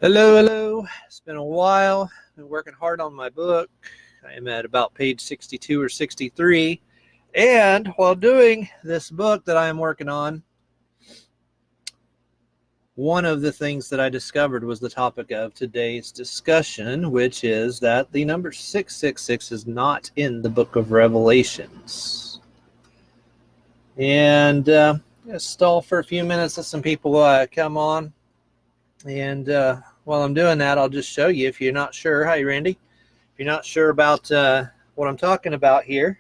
Hello, hello. It's been a while. Been working hard on my book. I am at about page 62 or 63. And while doing this book that I am working on, one of the things that I discovered was the topic of today's discussion, which is that the number 666 is not in the book of Revelations. And I'm going to stall for a few minutes, let some people come on. And while I'm doing that, I'll just show you if you're not sure. Hi, Randy. If you're not sure about what I'm talking about here,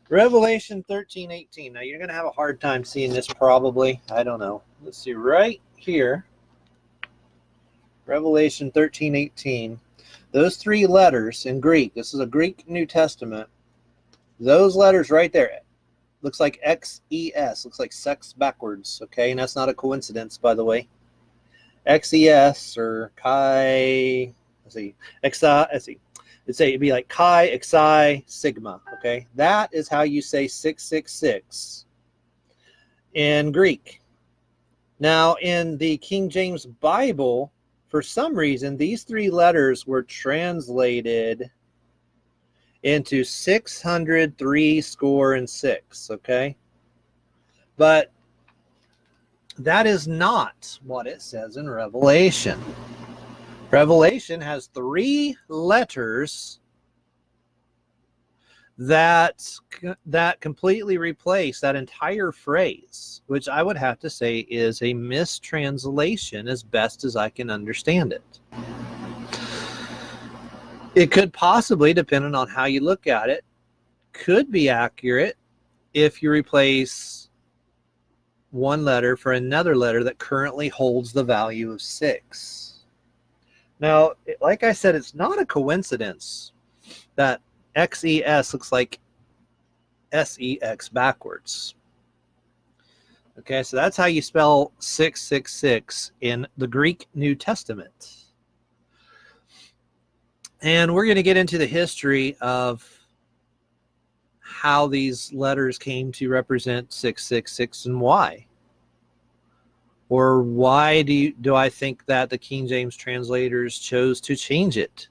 Revelation 13:18. Now, you're going to have a hard time seeing this probably. I don't know. Let's see right here. Revelation 13:18. Those three letters in Greek. This is a Greek New Testament. Those letters right there. Looks like XES. Looks like sex backwards. Okay, and that's not a coincidence, by the way. XES or Chi, let's see, it'd be like Chi, Xi, Sigma, okay? That is how you say 666 in Greek. Now, in the King James Bible, for some reason, these three letters were translated into 603 score and six, okay? But that is not what it says in Revelation. Revelation has three letters that completely replace that entire phrase, which I would have to say is a mistranslation as best as I can understand it. It could possibly, depending on how you look at it, could be accurate if you replace one letter for another letter that currently holds the value of 6. Now, like I said, it's not a coincidence that XES looks like SEX backwards. Okay, so that's how you spell 666 in the Greek New Testament. And we're going to get into the history of how these letters came to represent 666 and why. Or why do I think that the King James translators chose to change it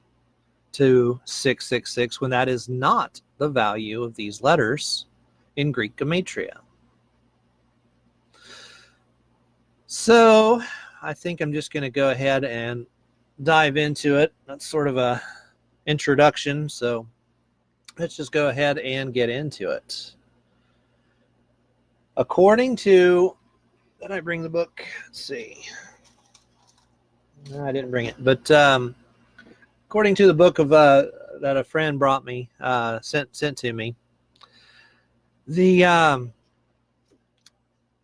to 666 when that is not the value of these letters in Greek gematria? So I think I'm just going to go ahead and dive into it. That's sort of a introduction, so let's just go ahead and get into it. According to, did I bring the book? Let's see. No, I didn't bring it. But according to the book of that a friend brought me, sent to me, the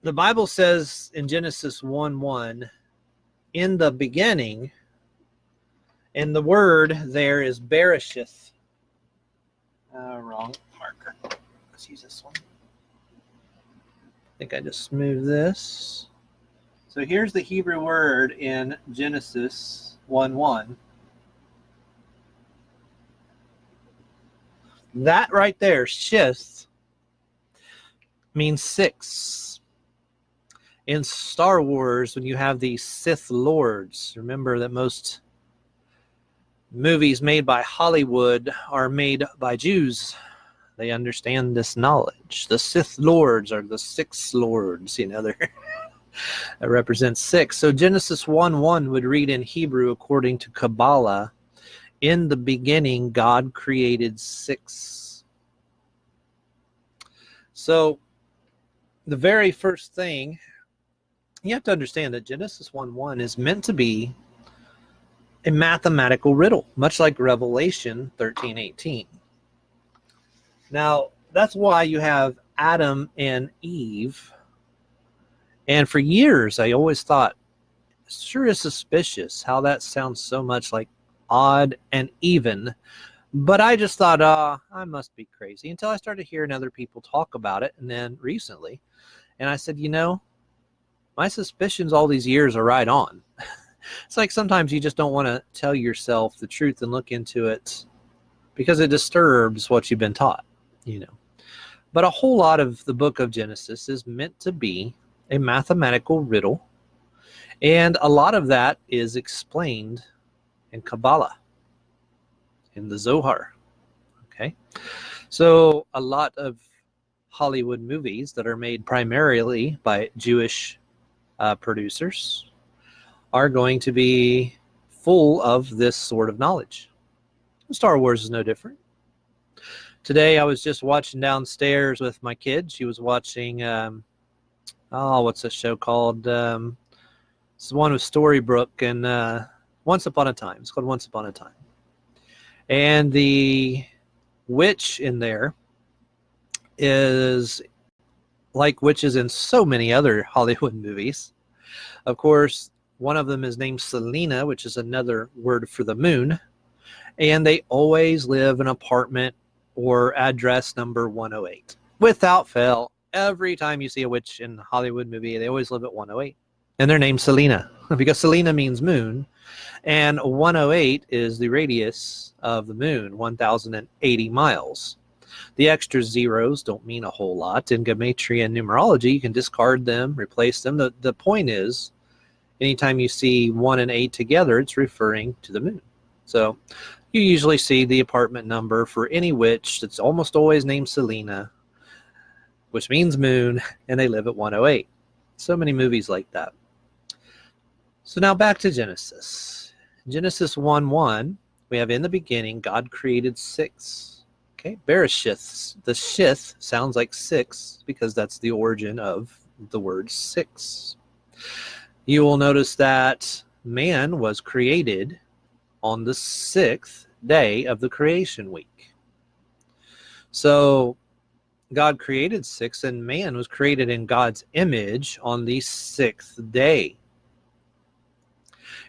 Bible says in Genesis 1:1, in the beginning, and the word there is bereshith. Wrong marker. Let's use this one. I think I just moved this. So here's the Hebrew word in Genesis 1:1. That right there, shith, means 6. In Star Wars, when you have the Sith Lords, remember that most movies made by Hollywood are made by Jews. They understand this knowledge. The Sith Lords are the 6 lords, that represents 6. So Genesis 1:1 would read in Hebrew, according to Kabbalah, in the beginning, God created 6. So the very first thing, you have to understand that Genesis 1:1 is meant to be a mathematical riddle, much like Revelation 13:18. Now, that's why you have Adam and Eve. And for years, I always thought, sure is suspicious how that sounds so much like odd and even. But I just thought, I must be crazy, until I started hearing other people talk about it. And then recently, and I said, my suspicions all these years are right on. It's like sometimes you just don't want to tell yourself the truth and look into it because it disturbs what you've been taught, But a whole lot of the book of Genesis is meant to be a mathematical riddle And a lot of that is explained in Kabbalah, in the Zohar. Okay, so a lot of Hollywood movies that are made primarily by Jewish producers are going to be full of this sort of knowledge. Star Wars is no different. Today I was just watching downstairs with my kid. She was watching, what's the show called? It's the one with Storybrooke and Once Upon a Time. It's called Once Upon a Time. And the witch in there is like witches in so many other Hollywood movies. Of course, one of them is named Selena, which is another word for the moon. And they always live in apartment or address number 108. Without fail, every time you see a witch in a Hollywood movie, they always live at 108. And they're named Selena because Selena means moon. And 108 is the radius of the moon, 1,080 miles. The extra zeros don't mean a whole lot. In gematria and numerology, you can discard them, replace them. The point is, anytime you see 1 and 8 together, it's referring to the moon. So you usually see the apartment number for any witch that's almost always named Selena, which means moon, and they live at 108. So many movies like that. So now back to Genesis. Genesis 1:1, we have in the beginning, God created 6. Okay, Bereshith. The shith sounds like 6 because that's the origin of the word 6. You will notice that man was created on the 6th day of the creation week. So God created 6, and man was created in God's image on the 6th day.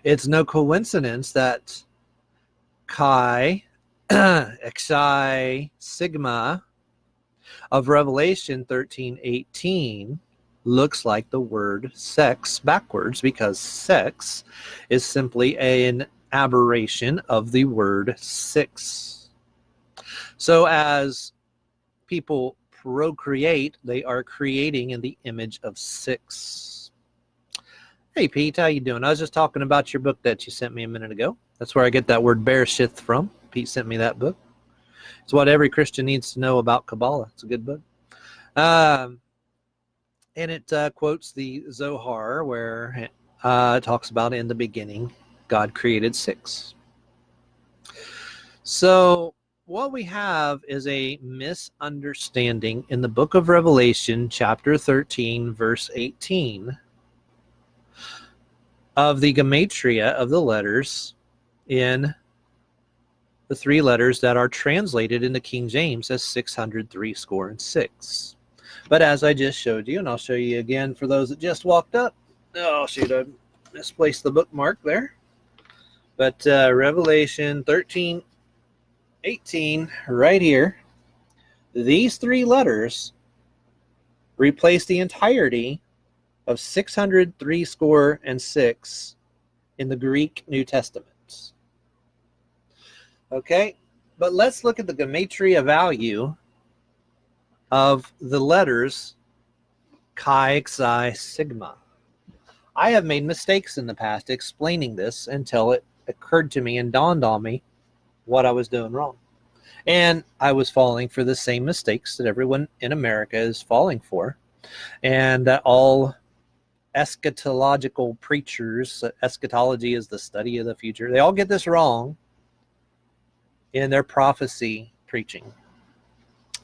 It's no coincidence that Chi, Xi, Sigma of Revelation 13:18 looks like the word sex backwards, because sex is simply an aberration of the word 6. So as people procreate, they are creating in the image of 6. Hey Pete, how you doing? I was just talking about your book that you sent me a minute ago. That's where I get that word Bereshith from. Pete sent me that book. It's what every Christian needs to know about Kabbalah. It's a good book. And it quotes the Zohar, where it talks about in the beginning, God created 6. So what we have is a misunderstanding in the book of Revelation, chapter 13, verse 18, of the gematria of the letters in the 3 letters that are translated into King James as 603 score and 6. But as I just showed you, and I'll show you again for those that just walked up. Oh, shoot, I misplaced the bookmark there. But Revelation 13:18, right here, these 3 letters replace the entirety of 603 score and 6 in the Greek New Testament. Okay, but let's look at the gematria value of the letters Chi, Xi, Sigma. I have made mistakes in the past explaining this until it occurred to me and dawned on me what I was doing wrong. And I was falling for the same mistakes that everyone in America is falling for, and that all eschatological preachers, eschatology is the study of the future, they all get this wrong in their prophecy preaching.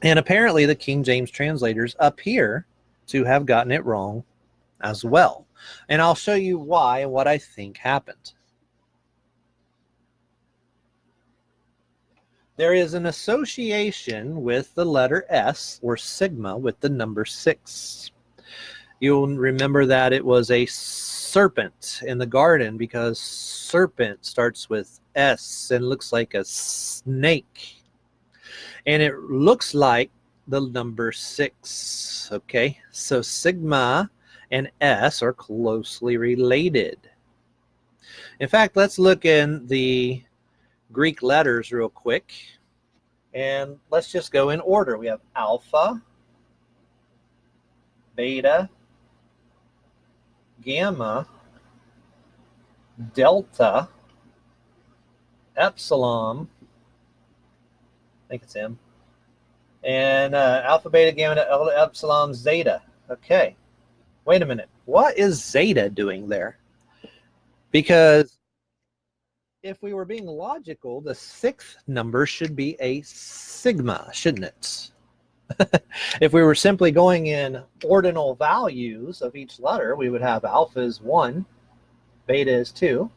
And apparently the King James translators appear to have gotten it wrong as well. And I'll show you why and what I think happened. There is an association with the letter S, or sigma, with the number 6. You'll remember that it was a serpent in the garden, because serpent starts with S and looks like a snake. And it looks like the number 6. Okay, so sigma and S are closely related. In fact, let's look in the Greek letters real quick, and let's just go in order. We have alpha, beta, gamma, delta, epsilon, I think it's M, and alpha, beta, gamma, epsilon, zeta. Okay, wait a minute. What is zeta doing there? Because if we were being logical, the sixth number should be a sigma, shouldn't it? If we were simply going in ordinal values of each letter, we would have alpha is 1, beta is 2,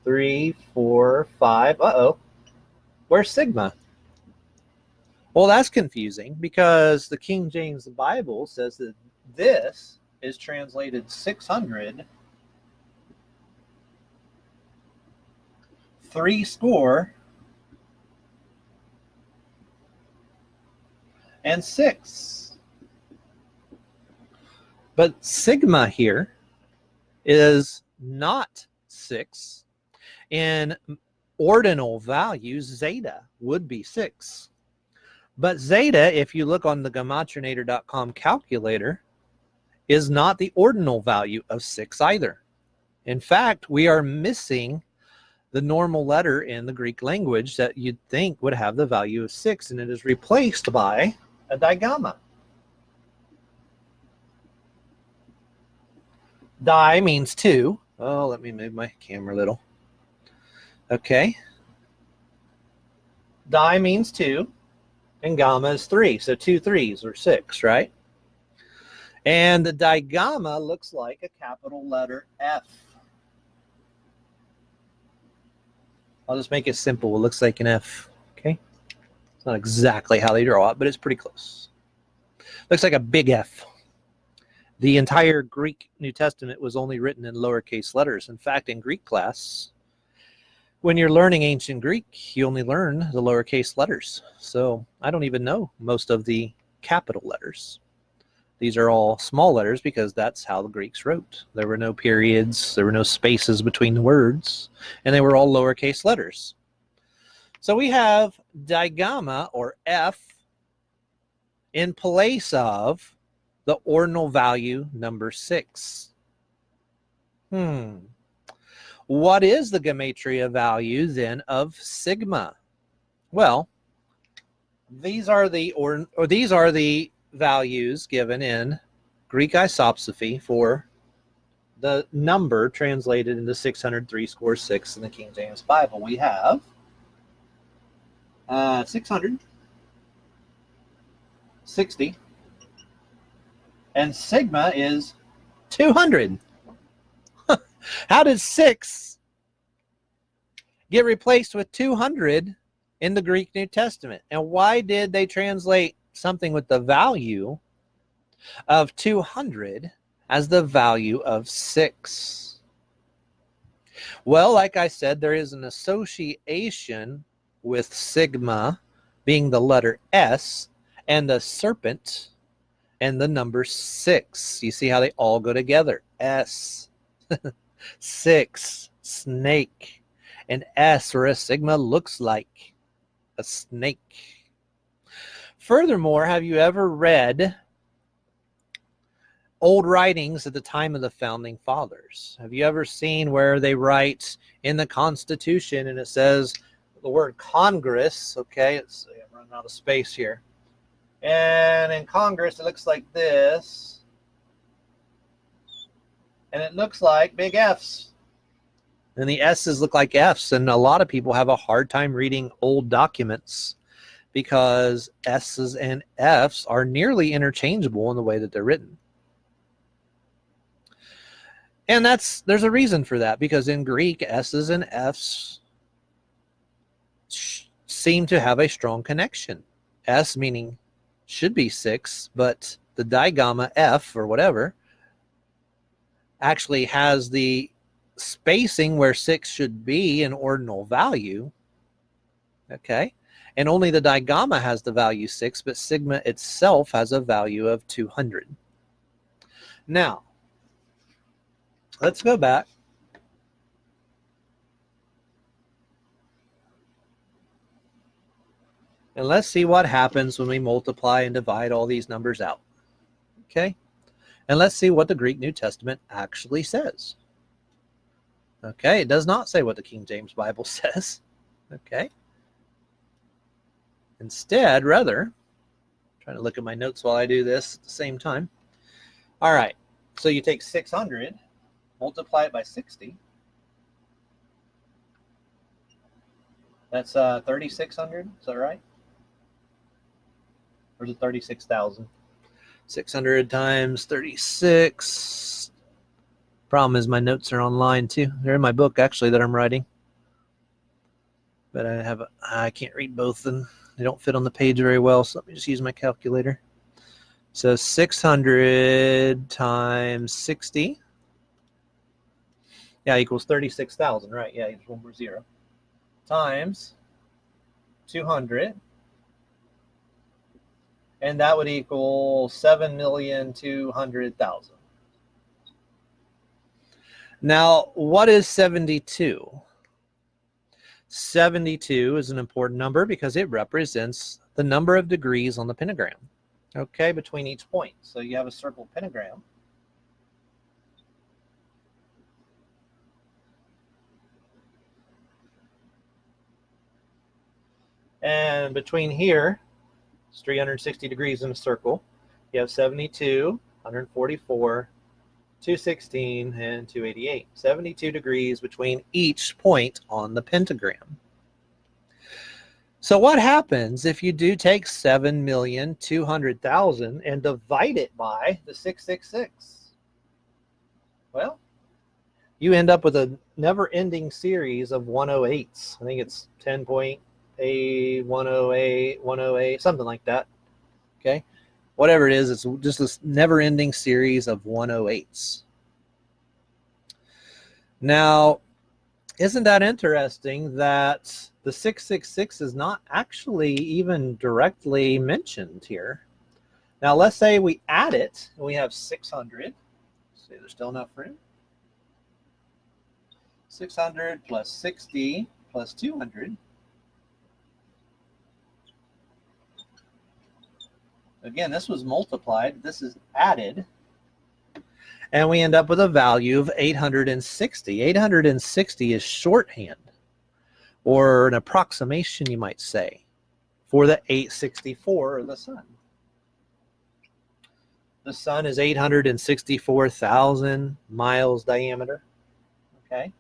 3, 4, 5. Uh-oh. Where's sigma? Well, that's confusing because the King James Bible says that this is translated 600, 3 score, and 6. But sigma here is not 6. In ordinal values, zeta would be 6. But zeta, if you look on the gematrinator.com calculator, is not the ordinal value of 6 either. In fact, we are missing the normal letter in the Greek language that you'd think would have the value of 6, and it is replaced by a digamma. Di means 2. Oh, let me move my camera a little. Okay. Di means 2, and gamma is 3. So 2 3s or 6, right? And the digamma looks like a capital letter F. I'll just make it simple. It looks like an F. Okay. It's not exactly how they draw it, but it's pretty close. Looks like a big F. The entire Greek New Testament was only written in lowercase letters. In fact, in Greek class, when you're learning ancient Greek, you only learn the lowercase letters. So I don't even know most of the capital letters. These are all small letters because that's how the Greeks wrote. There were no periods, there were no spaces between the words, and they were all lowercase letters. So we have digamma, or F, in place of the ordinal value number 6. What is the gematria value then of sigma? Well, these are the values given in Greek isopsophy for the number translated into 603 score 6 in the King James Bible. We have 660, and sigma is 200. How did 6 get replaced with 200 in the Greek New Testament? And why did they translate something with the value of 200 as the value of 6? Well, like I said, there is an association with sigma being the letter S and the serpent and the number 6. You see how they all go together? S, 6, snake, and S, or a sigma, looks like a snake. Furthermore, have you ever read old writings at the time of the founding fathers? Have you ever seen where they write in the Constitution and it says the word Congress? Okay, I'm running out of space here. And in Congress, it looks like this. And it looks like big F's. And the S's look like F's. And a lot of people have a hard time reading old documents because S's and F's are nearly interchangeable in the way that they're written. And there's a reason for that, because in Greek, S's and F's seem to have a strong connection. S meaning should be 6, but the digamma F or whatever actually has the spacing where 6 should be an ordinal value. Okay. And only the digamma has the value 6, but sigma itself has a value of 200. Now, let's go back. And let's see what happens when we multiply and divide all these numbers out. Okay? And let's see what the Greek New Testament actually says. Okay, it does not say what the King James Bible says. Okay. Instead, rather, trying to look at my notes while I do this at the same time. All right, so you take 600, multiply it by 60. That's 3,600, is that right? Or is it 36,000? 600 times 36. Problem is my notes are online too. They're in my book actually that I'm writing. But I can't read both and they don't fit on the page very well, so let me just use my calculator. So 600 times 60. Yeah, equals 36,000, right? Yeah, equals one more zero. Times 200. And that would equal 7,200,000. Now, what is 72? 72 is an important number because it represents the number of degrees on the pentagram, okay, between each point. So you have a circle pentagram. And between here, it's 360 degrees in a circle. You have 72, 144, 216, and 288. 72 degrees between each point on the pentagram. So what happens if you do take 7,200,000 and divide it by the 666? Well, you end up with a never-ending series of 108s. I think it's 10.8, 108, 108, something like that. Okay? Whatever it is, it's just this never-ending series of 108s. Now, isn't that interesting that the 666 is not actually even directly mentioned here? Now, let's say we add it, and we have 600. See, there's still enough room. 600 plus 60 plus 200. Again, this was multiplied. This is added. And we end up with a value of 860. 860 is shorthand, or an approximation, you might say, for the 864 of the sun. The sun is 864,000 miles diameter. Okay.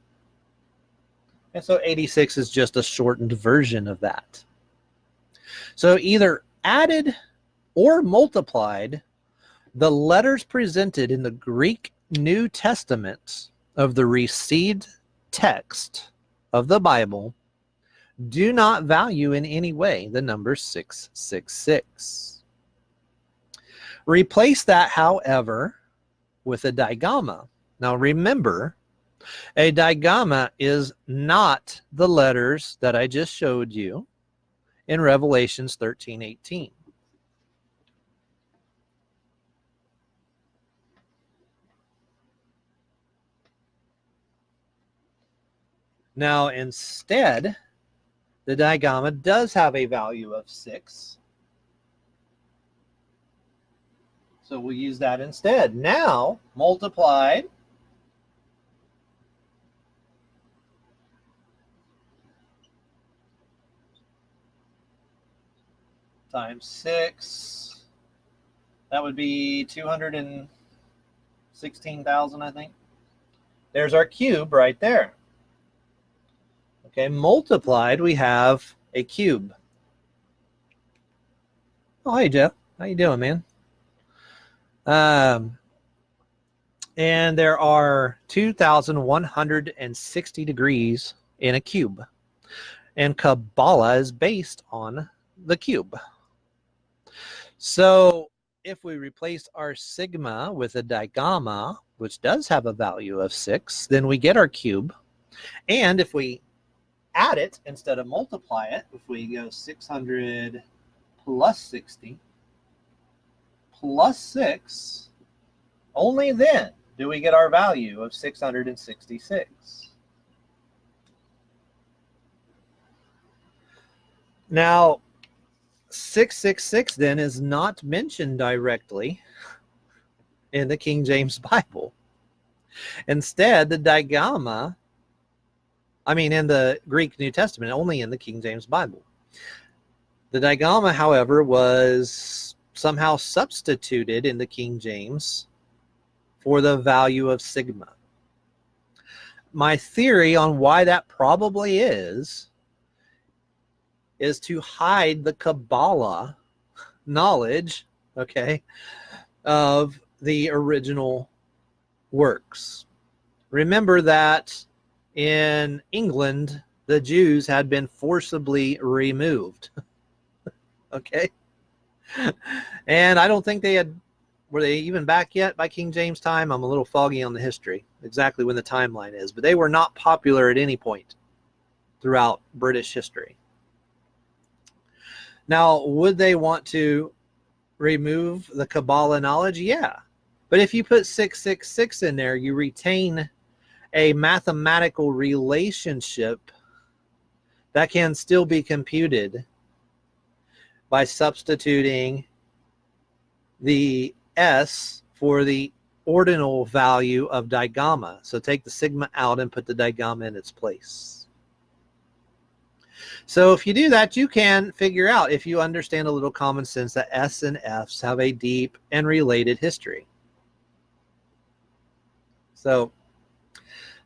And so 86 is just a shortened version of that. So either added or multiplied, the letters presented in the Greek New Testament of the received text of the Bible do not value in any way the number 666. Replace that, however, with a digamma. Now remember, a digamma is not the letters that I just showed you in Revelations 13:18. Now, instead, the digamma does have a value of 6. So we'll use that instead. Now, multiplied times 6. That would be 216,000, I think. There's our cube right there. Okay, multiplied, we have a cube. Oh, hey, Jeff. How you doing, man? And there are 2,160 degrees in a cube. And Kabbalah is based on the cube. So if we replace our sigma with a digamma, which does have a value of 6, then we get our cube. And if we add it instead of multiply it, if we go 600 plus 60 plus 6, only then do we get our value of 666. Now, 666 then is not mentioned directly in the King James Bible. Instead, the digamma I mean, in the Greek New Testament, only in the King James Bible. The digamma, however, was somehow substituted in the King James for the value of sigma. My theory on why that probably is to hide the Kabbalah knowledge, okay, of the original works. Remember that in England, the Jews had been forcibly removed. Okay. And I don't think were they even back yet by King James time? I'm a little foggy on the history, exactly when the timeline is, but they were not popular at any point throughout British history. Now, would they want to remove the Kabbalah knowledge? Yeah. But if you put 666 in there, you retain a mathematical relationship that can still be computed by substituting the S for the ordinal value of digamma. So take the sigma out and put the digamma in its place. So if you do that, you can figure out, if you understand a little common sense, that S and Fs have a deep and related history. So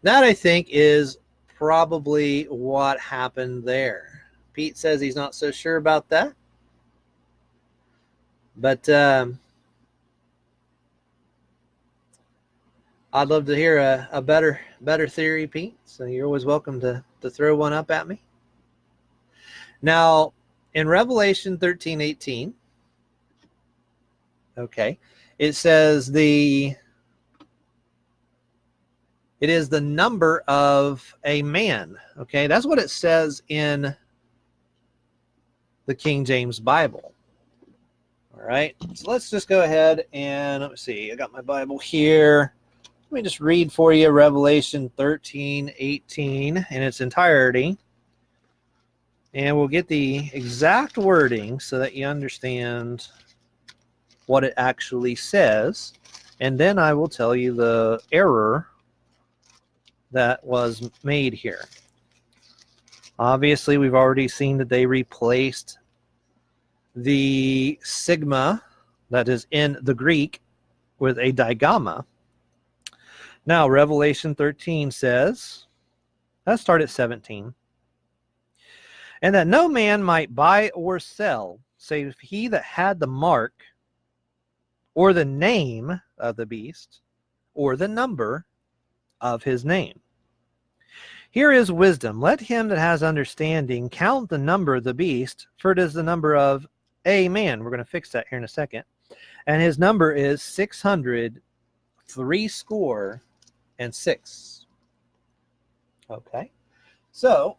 that, I think, is probably what happened there. Pete says he's not so sure about that. But I'd love to hear a better theory, Pete. So you're always welcome to throw one up at me. Now, in Revelation 13:18, okay, it says it is the number of a man. Okay, that's what it says in the King James Bible. All right, so let's just go ahead and let me see. I got my Bible here. Let me just read for you Revelation 13:18 in its entirety. And we'll get the exact wording so that you understand what it actually says. And then I will tell you the error that was made here. Obviously, we've already seen that they replaced the sigma that is in the Greek with a digamma. Now, Revelation 13 says, let's start at 17. And that no man might buy or sell, save he that had the mark, or the name of the beast, or the number of his name. Here is wisdom. Let him that has understanding count the number of the beast, for it is the number of a man. We're going to fix that here in a second. And his number is 666. Okay. So,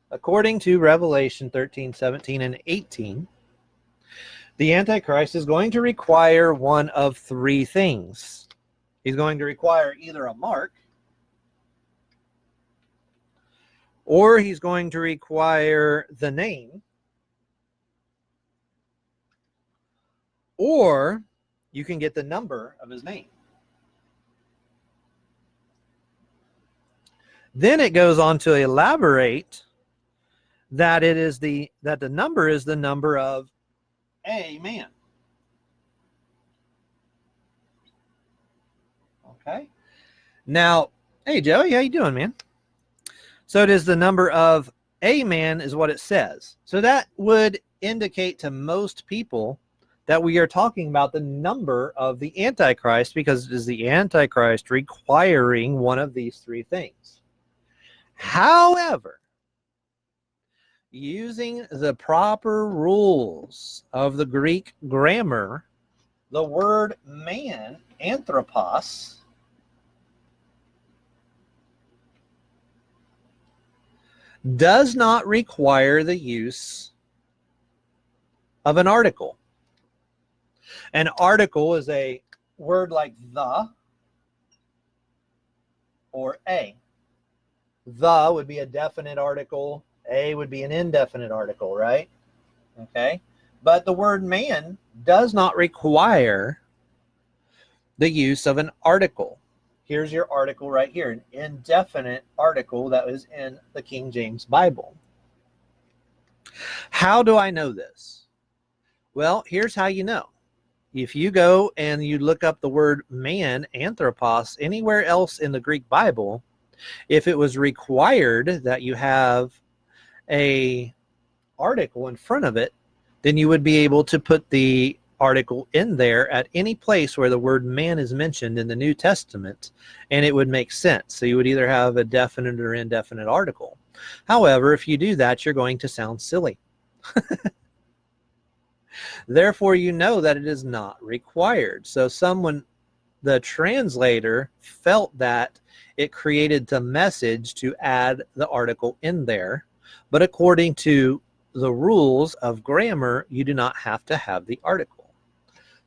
according to Revelation 13, 17, and 18, the Antichrist is going to require one of three things. He's going to require either a mark, or he's going to require the name, or you can get the number of his name. Then it goes on to elaborate that the number is the number of a man. Okay. Now, hey Joey, how you doing, man? So it is the number of a man is what it says. So that would indicate to most people that we are talking about the number of the Antichrist, because it is the Antichrist requiring one of these three things. However, using the proper rules of the Greek grammar, the word man, anthropos, does not require the use of an article. An article is a word like the or a. The would be a definite article. A would be an indefinite article, right? Okay. But the word man does not require the use of an article. Here's your article right here, an indefinite article that was in the King James Bible. How do I know this? Well, here's how you know. If you go and you look up the word man, anthropos, anywhere else in the Greek Bible, if it was required that you have a article in front of it, then you would be able to put the article in there at any place where the word man is mentioned in the New Testament, and it would make sense. So you would either have a definite or indefinite article. However, if you do that, you're going to sound silly. Therefore, you know that it is not required. So the translator felt that it created the message to add the article in there. But according to the rules of grammar, you do not have to have the article.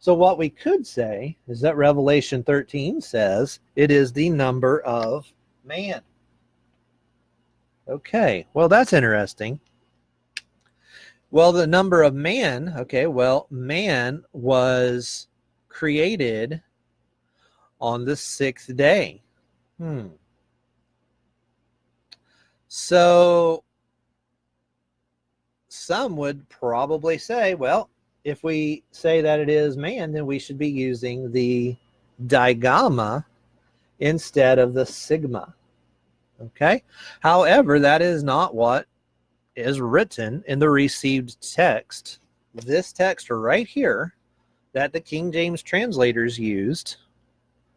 So what we could say is that Revelation 13 says it is the number of man. Okay, well, that's interesting. Well, the number of man, okay, well, man was created on the 6th day. So some would probably say, well, if we say that it is man, then we should be using the digamma instead of the sigma. Okay? However, that is not what is written in the received text. This text right here that the King James translators used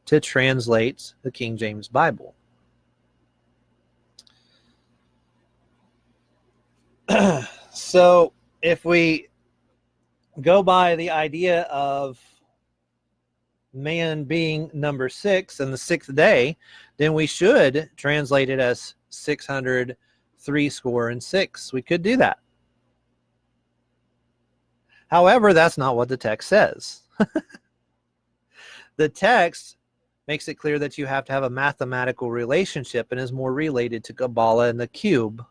to translate the King James Bible. So if we go by the idea of man being number 6 and the 6th day, then we should translate it as 666. We could do that. However, that's not what the text says. The text makes it clear that you have to have a mathematical relationship and is more related to Kabbalah and the cube,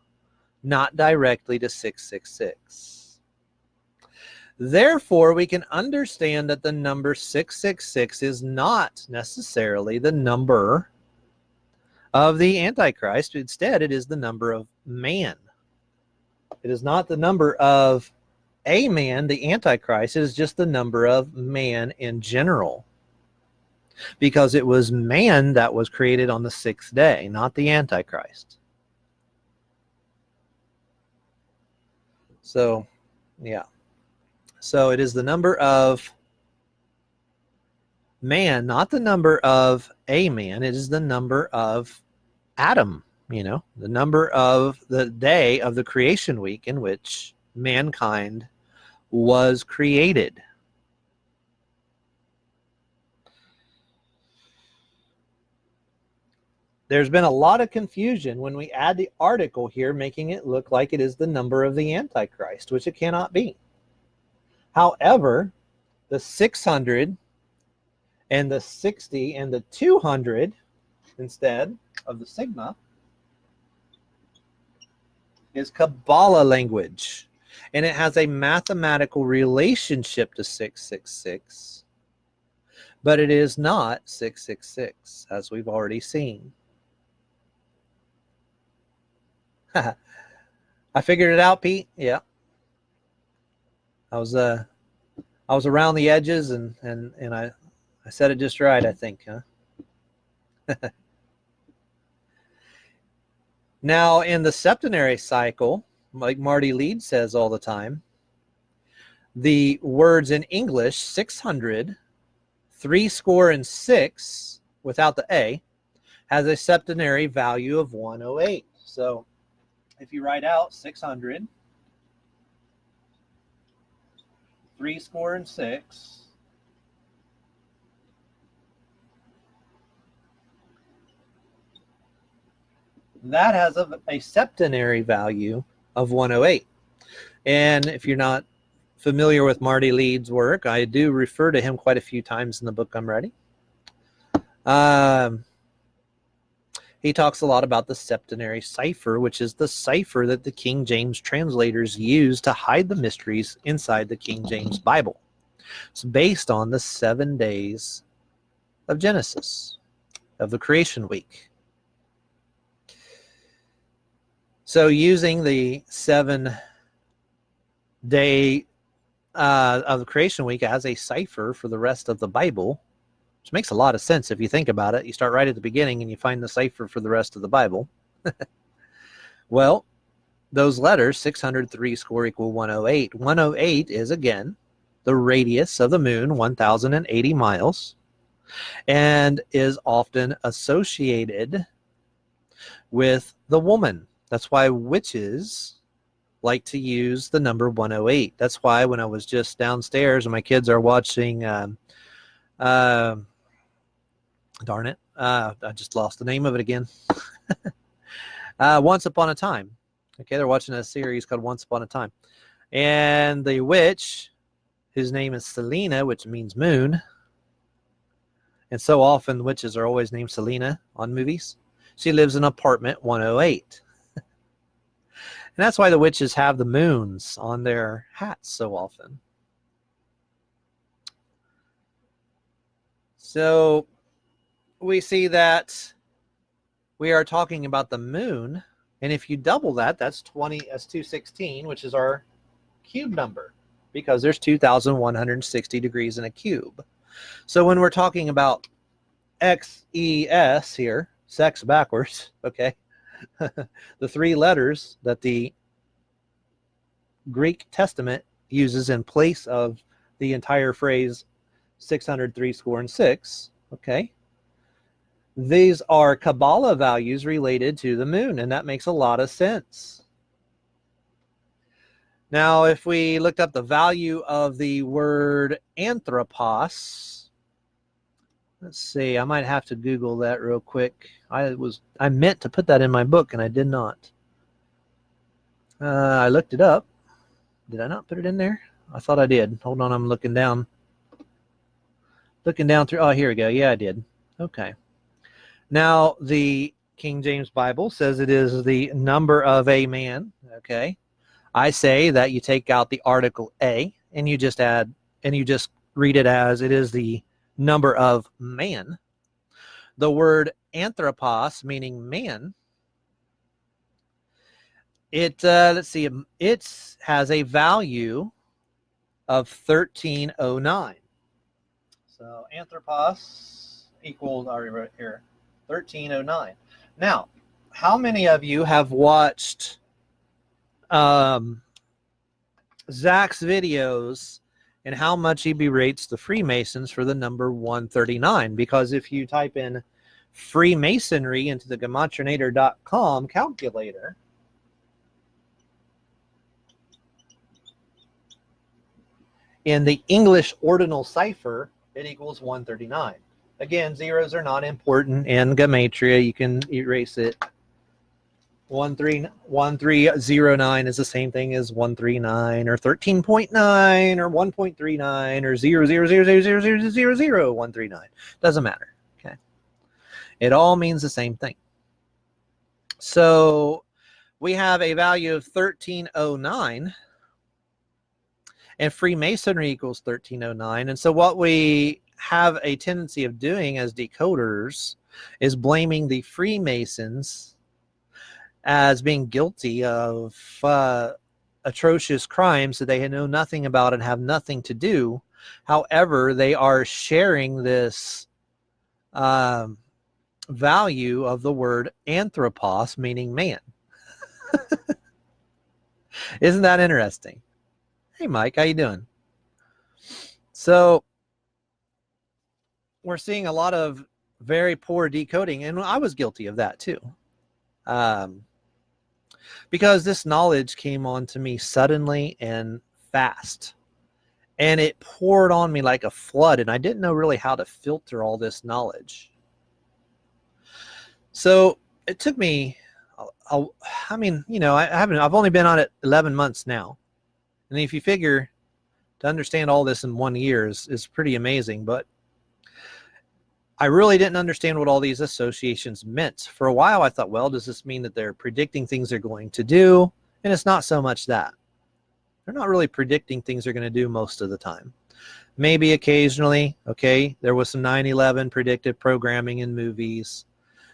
not directly to 666. Therefore, we can understand that the number 666 is not necessarily the number of the Antichrist. Instead, it is the number of man. It is not the number of a man, the Antichrist. It is just the number of man in general. Because it was man that was created on the 6th day, not the Antichrist. So, yeah. So it is the number of man, not the number of a man. It is the number of Adam, the number of the day of the creation week in which mankind was created. There's been a lot of confusion when we add the article here, making it look like it is the number of the Antichrist, which it cannot be. However, the 600 and the 60 and the 200 instead of the sigma is Kabbalah language. And it has a mathematical relationship to 666. But it is not 666, as we've already seen. I figured it out, Pete. Yeah. I was around the edges and I said it just right, I think, huh? Now, in the septenary cycle, like Marty Leeds says all the time, the words in English, 600, 66, without the A, has a septenary value of 108. So if you write out 600, 66, that has a septenary value of 108. And if you're not familiar with Marty Leeds' work, I do refer to him quite a few times in the book I'm writing. He talks a lot about the septenary cipher, which is the cipher that the King James translators use to hide the mysteries inside the King James Bible. It's based on the 7 days of Genesis. of the creation week. So using the 7-day of the creation week as a cipher for the rest of the Bible, which makes a lot of sense if you think about it. You start right at the beginning and you find the cipher for the rest of the Bible. Well, those letters, 603 square equal 108. 108 is, again, the radius of the moon, 1,080 miles, and is often associated with the woman. That's why witches like to use the number 108. That's why when I was just downstairs and my kids are watching, darn it, I just lost the name of it again. Once Upon a Time. Okay, they're watching a series called Once Upon a Time. And the witch, whose name is Selena, which means moon, and so often witches are always named Selena on movies, she lives in apartment 108. And that's why the witches have the moons on their hats so often. So we see that we are talking about the moon, and if you double that, that's 216, which is our cube number, because there's 2,160 degrees in a cube. So when we're talking about XES here, sex backwards, okay, the 3 letters that the Greek Testament uses in place of the entire phrase 603 score and 6, okay, these are Kabbalah values related to the moon, and that makes a lot of sense. Now, if we looked up the value of the word anthropos, let's see, I might have to Google that real quick. I meant to put that in my book, and I did not. I looked it up. Did I not put it in there? I thought I did. Hold on, I'm looking down. Looking down through, oh, here we go. Yeah, I did. Okay. Now, the King James Bible says it is the number of a man, okay? I say that you take out the article a, and you just read it as it is the number of man. The word anthropos, meaning man, let's see, it has a value of 1309. So anthropos equals, right here, 1309. Now, how many of you have watched Zach's videos and how much he berates the Freemasons for the number 139? Because if you type in Freemasonry into the gematrinator.com calculator, in the English ordinal cipher, it equals 139. Again, zeros are not important in gematria. You can erase it. 1309 is the same thing as 139 or 13.9 or 1.39 or 0.00000000139. Doesn't matter. Okay. It all means the same thing. So we have a value of 1309, and Freemasonry equals 1309. And so what we have a tendency of doing as decoders is blaming the Freemasons as being guilty of atrocious crimes that they know nothing about and have nothing to do. However, they are sharing this value of the word anthropos, meaning man. Isn't that interesting? Hey, Mike, how you doing? So we're seeing a lot of very poor decoding, and I was guilty of that too. Because this knowledge came on to me suddenly and fast, and it poured on me like a flood, and I didn't know really how to filter all this knowledge. So it took me, I mean, you know, I've only been on it 11 months now, and if you figure to understand all this in 1 year is pretty amazing, but I really didn't understand what all these associations meant. For a while, I thought, well, does this mean that they're predicting things they're going to do? And it's not so much that. They're not really predicting things they're going to do most of the time. Maybe occasionally, okay, there was some 9/11 predictive programming in movies.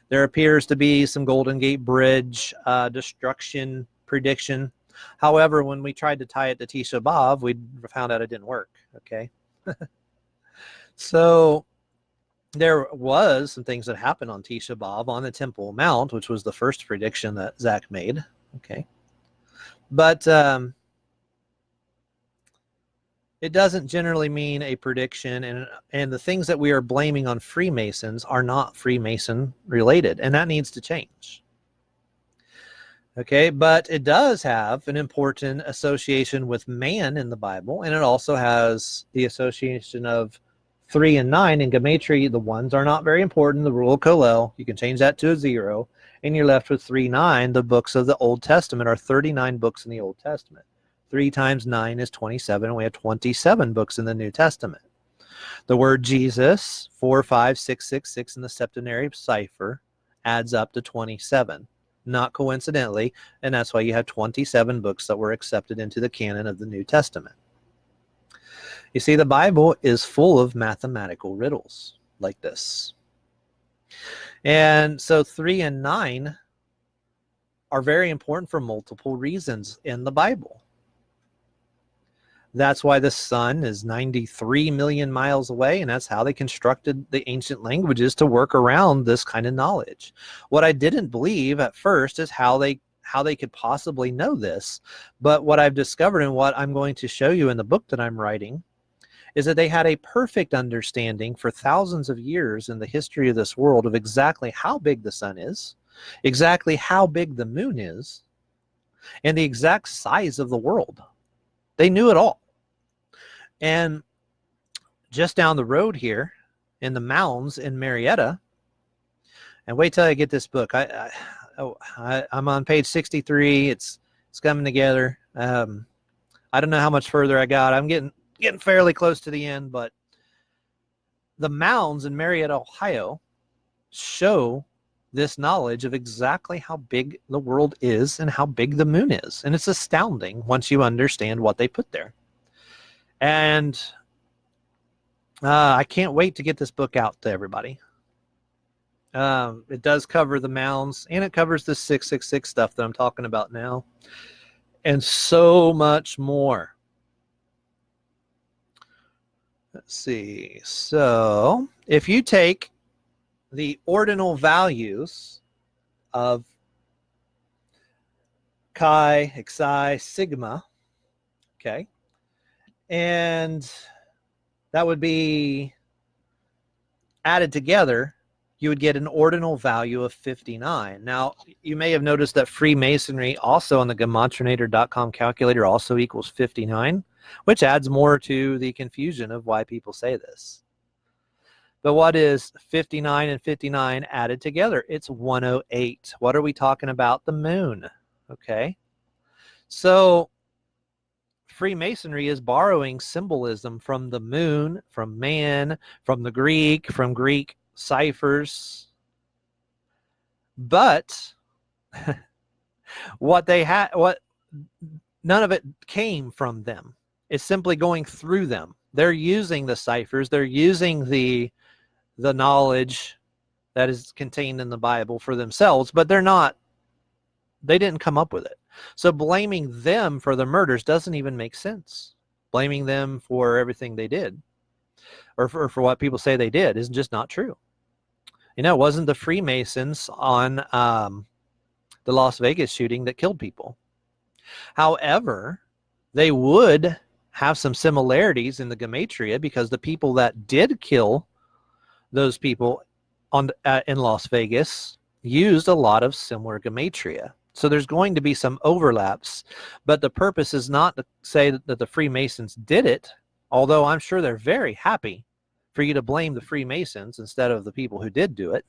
There appears to be some Golden Gate Bridge destruction prediction. However, when we tried to tie it to Tisha B'Av, we found out it didn't work, okay? So there was some things that happened on Tisha B'Av on the Temple Mount, which was the first prediction that Zach made, okay? But it doesn't generally mean a prediction, and the things that we are blaming on Freemasons are not Freemason related, and that needs to change. Okay, but it does have an important association with man in the Bible, and it also has the association of 3 and 9 in gematria. The ones are not very important. The rule of Kollel, you can change that to a 0, and you're left with 3, 9. The books of the Old Testament are 39 books in the Old Testament. 3 times 9 is 27, and we have 27 books in the New Testament. The word Jesus, 45666 in the septenary cipher, adds up to 27. Not coincidentally, and that's why you have 27 books that were accepted into the canon of the New Testament. You see, the Bible is full of mathematical riddles like this. And so 3 and 9 are very important for multiple reasons in the Bible. That's why the sun is 93 million miles away, and that's how they constructed the ancient languages to work around this kind of knowledge. What I didn't believe at first is how they could possibly know this, but what I've discovered and what I'm going to show you in the book that I'm writing is that they had a perfect understanding for thousands of years in the history of this world of exactly how big the sun is, exactly how big the moon is, and the exact size of the world. They knew it all. And just down the road here in the mounds in Marietta, and wait till I get this book. I'm on page 63. It's coming together. I don't know how much further I got. I'm getting fairly close to the end, but the mounds in Marietta, Ohio show this knowledge of exactly how big the world is and how big the moon is. And it's astounding once you understand what they put there. And I can't wait to get this book out to everybody. It does cover the mounds, and it covers the 666 stuff that I'm talking about now, and so much more. Let's see. So if you take the ordinal values of chi, xi, sigma, okay, and that would be added together, you would get an ordinal value of 59. Now, you may have noticed that Freemasonry also on the gematrinator.com calculator also equals 59, which adds more to the confusion of why people say this. But what is 59 and 59 added together? It's 108. What are we talking about? The moon. Okay. So Freemasonry is borrowing symbolism from the moon, from man, from the Greek, from Greek ciphers. But what none of it came from them. It's simply going through them. They're using the ciphers. They're using the knowledge that is contained in the Bible for themselves, but they didn't come up with it. So blaming them for the murders doesn't even make sense. Blaming them for everything they did, or for what people say they did, is just not true. You know, it wasn't the Freemasons on the Las Vegas shooting that killed people. However, they would have some similarities in the gematria, because the people that did kill those people in Las Vegas used a lot of similar gematria. So there's going to be some overlaps, but the purpose is not to say that the Freemasons did it, although I'm sure they're very happy for you to blame the Freemasons instead of the people who did do it.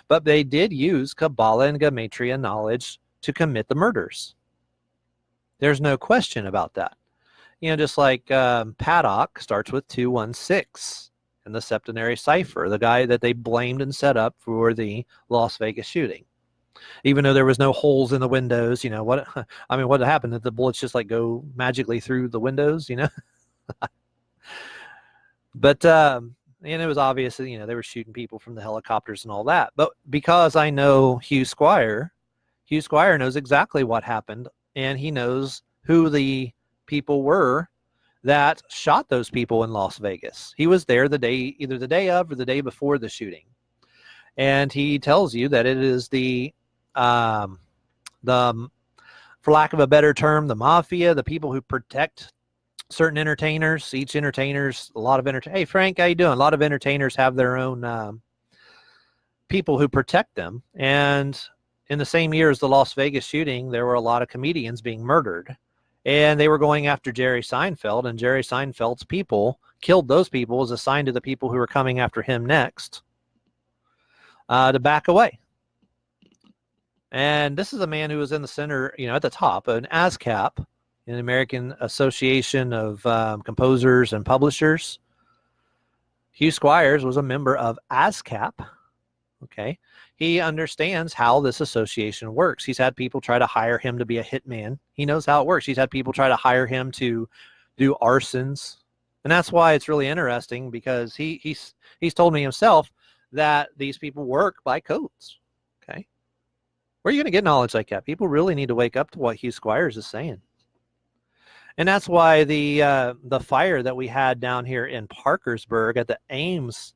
But they did use Kabbalah and gematria knowledge to commit the murders. There's no question about that. You know, just like Paddock starts with 216 in the septenary cipher, the guy that they blamed and set up for the Las Vegas shooting. Even though there was no holes in the windows, you know, what happened? Did the bullets just like go magically through the windows, you know? But and it was obvious that, they were shooting people from the helicopters and all that. But because I know Hugh Squire knows exactly what happened, and he knows who the people were that shot those people in Las Vegas. He was there either the day of or the day before the shooting. And he tells you that it is um, for lack of a better term, the mafia, the people who protect certain entertainers. Each entertainers, a lot of Hey, Frank, how you doing? A lot of entertainers have their own people who protect them. And in the same year as the Las Vegas shooting, there were a lot of comedians being murdered. And they were going after Jerry Seinfeld, and Jerry Seinfeld's people killed those people as a sign to the people who were coming after him next to back away. And this is a man who was in the center, at the top, an ASCAP, an American Association of Composers and Publishers. Hugh Squires was a member of ASCAP. Okay. He understands how this association works. He's had people try to hire him to be a hitman. He knows how it works. He's had people try to hire him to do arsons. And that's why it's really interesting, because he's told me himself that these people work by codes. Okay. Where are you going to get knowledge like that? People really need to wake up to what Hugh Squires is saying. And that's why the fire that we had down here in Parkersburg at the Ames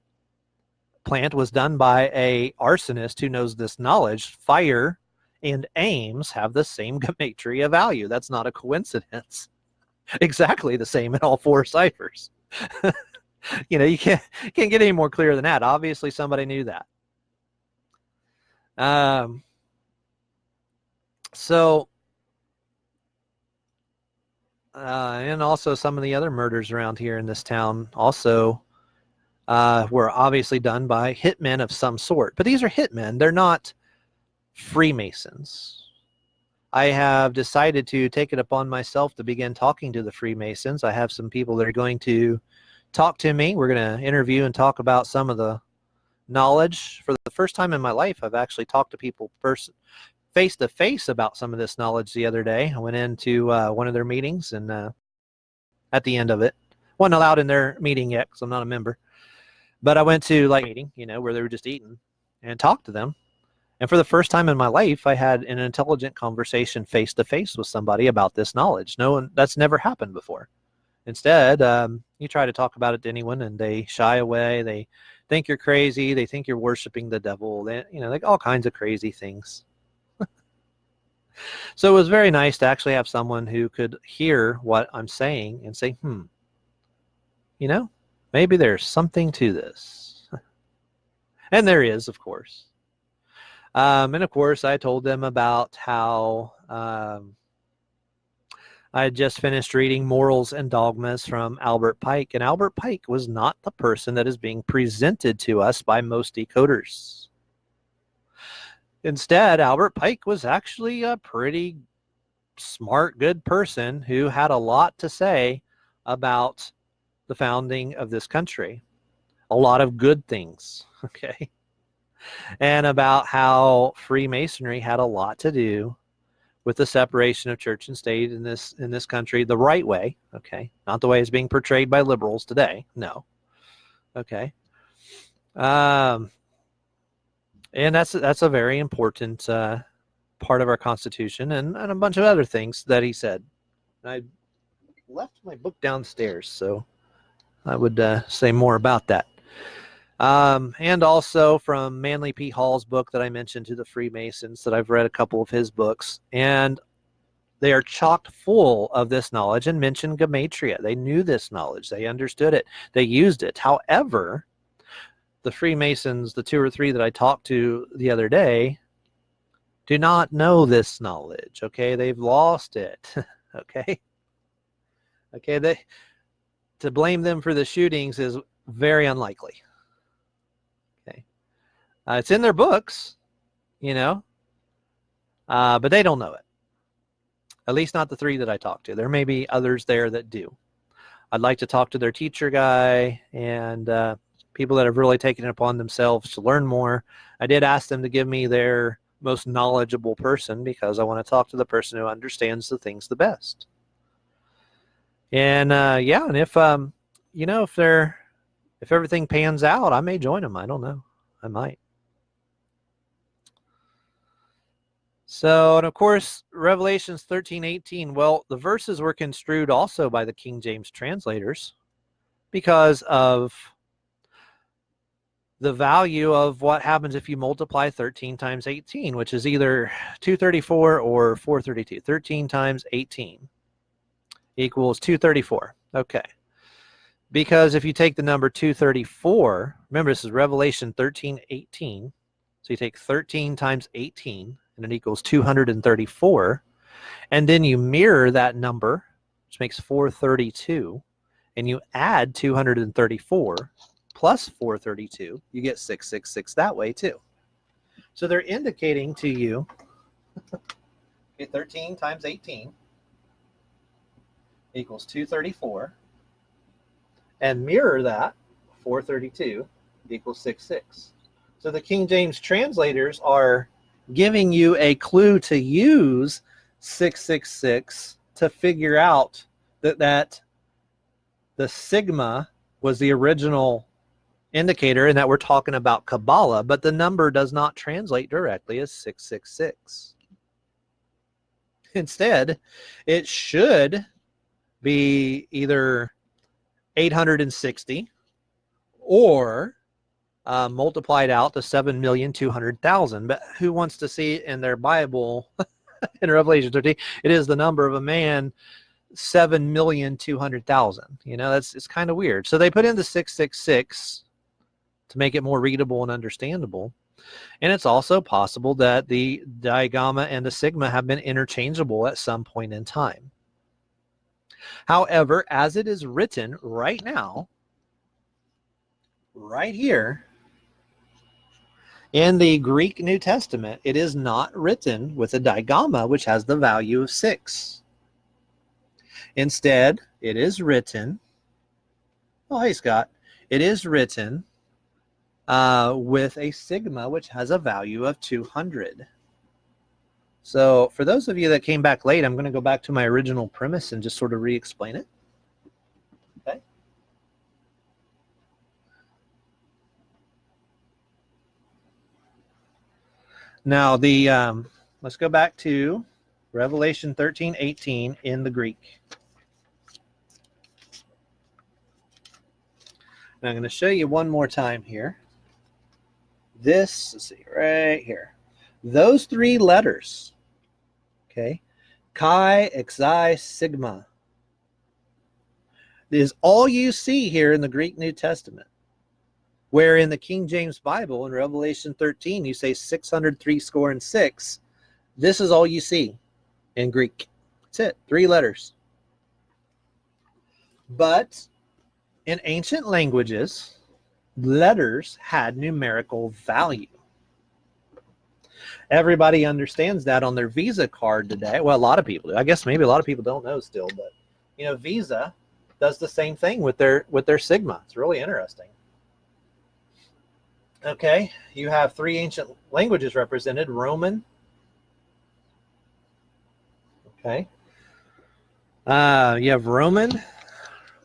plant was done by a arsonist who knows this knowledge. Fire and Ames have the same gematria value. That's not a coincidence. Exactly the same in all four ciphers. You can't get any more clear than that. Obviously, somebody knew that. And also some of the other murders around here in this town also were obviously done by hitmen of some sort. But these are hitmen. They're not Freemasons. I have decided to take it upon myself to begin talking to the Freemasons. I have some people that are going to talk to me. We're going to interview and talk about some of the knowledge. For the first time in my life, I've actually talked to people face to face about some of this knowledge the other day. I went into one of their meetings, and at the end of it, wasn't allowed in their meeting yet because I'm not a member, but I went to like a meeting, where they were just eating, and talked to them. And for the first time in my life, I had an intelligent conversation face to face with somebody about this knowledge. That's never happened before. Instead, you try to talk about it to anyone, and they shy away. They think you're crazy. They think you're worshiping the devil. Like all kinds of crazy things. So it was very nice to actually have someone who could hear what I'm saying and say, maybe there's something to this. And there is, of course. And of course, I told them about how I had just finished reading Morals and Dogmas from Albert Pike. And Albert Pike was not the person that is being presented to us by most decoders. Instead, Albert Pike was actually a pretty smart, good person who had a lot to say about the founding of this country. A lot of good things, okay? And about how Freemasonry had a lot to do with the separation of church and state in this country the right way, okay? Not the way it's being portrayed by liberals today, no. Okay. And that's a very important part of our Constitution, and a bunch of other things that he said. I left my book downstairs, so I would say more about that. And also from Manly P. Hall's book that I mentioned to the Freemasons, that I've read a couple of his books, and they are chock full of this knowledge and mention gematria. They knew this knowledge. They understood it. They used it. However, the Freemasons, the two or three that I talked to the other day, do not know this knowledge. Okay, they've lost it. Okay, to blame them for the shootings is very unlikely. Okay, it's in their books, but they don't know it. At least not the three that I talked to. There may be others there that do. I'd like to talk to their teacher guy and people that have really taken it upon themselves to learn more. I did ask them to give me their most knowledgeable person, because I want to talk to the person who understands the things the best. And and if if they're If everything pans out, I may join them. I don't know. I might. So, and of course, Revelations 13:18. Well, the verses were construed also by the King James translators because of the value of what happens if you multiply 13 times 18, which is either 234 or 432. 13 times 18 equals 234. Okay. Because if you take the number 234, remember this is Revelation 13:18. So you take 13 times 18 and it equals 234. And then you mirror that number, which makes 432, and you add 234 plus 432, you get 666 that way too. So they're indicating to you, okay, 13 times 18 equals 234, and mirror that, 432 equals 66. So the King James translators are giving you a clue to use 666 to figure out that the sigma was the original indicator and that we're talking about Kabbalah, but the number does not translate directly as 666. Instead, it should be either 860 or multiplied out to 7,200,000. But who wants to see it in their Bible in Revelation 13? It is the number of a man, 7,200,000. You know, it's kind of weird. So they put in the 666 to make it more readable and understandable. And it's also possible that the digamma and the sigma have been interchangeable at some point in time. However, as it is written right now, right here, in the Greek New Testament, it is not written with a digamma, which has the value of 6. Instead, it is written, oh, hey, Scott, it is written with a sigma, which has a value of 200. So for those of you that came back late, I'm going to go back to my original premise and just sort of re-explain it. Okay. Now, let's go back to Revelation 13:18 in the Greek. And I'm going to show you one more time here. This, let's see, right here. Those 3 letters, okay, chi, xi, sigma, is all you see here in the Greek New Testament. Where in the King James Bible, in Revelation 13, you say 603 score and 6. This is all you see in Greek. That's it, 3 letters. But in ancient languages, letters had numerical value. Everybody understands that on their Visa card today. Well, a lot of people do. I guess maybe a lot of people don't know still, but you know, Visa does the same thing with their sigma. It's really interesting. Okay, you have 3 ancient languages represented: Roman. Okay, you have Roman.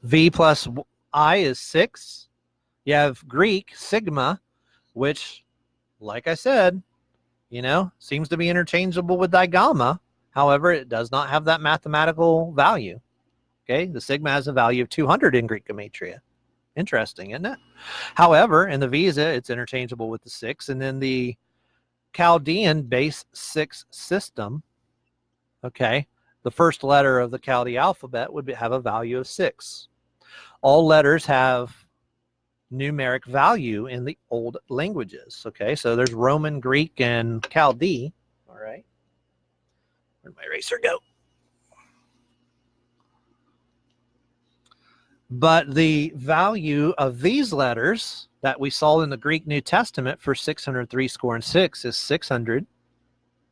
V plus I is 6. You have Greek, sigma, which, like I said, you know, seems to be interchangeable with digamma. However, it does not have that mathematical value. Okay, the sigma has a value of 200 in Greek gematria. Interesting, isn't it? However, in the Visa, it's interchangeable with the 6. And then the Chaldean base 6 system, okay, the first letter of the Chaldee alphabet would have a value of 6. All letters have numeric value in the old languages. Okay, so there's Roman, Greek, and Chaldee. All right, where'd my eraser go? But the value of these letters that we saw in the Greek New Testament for 603 score and 6 is 600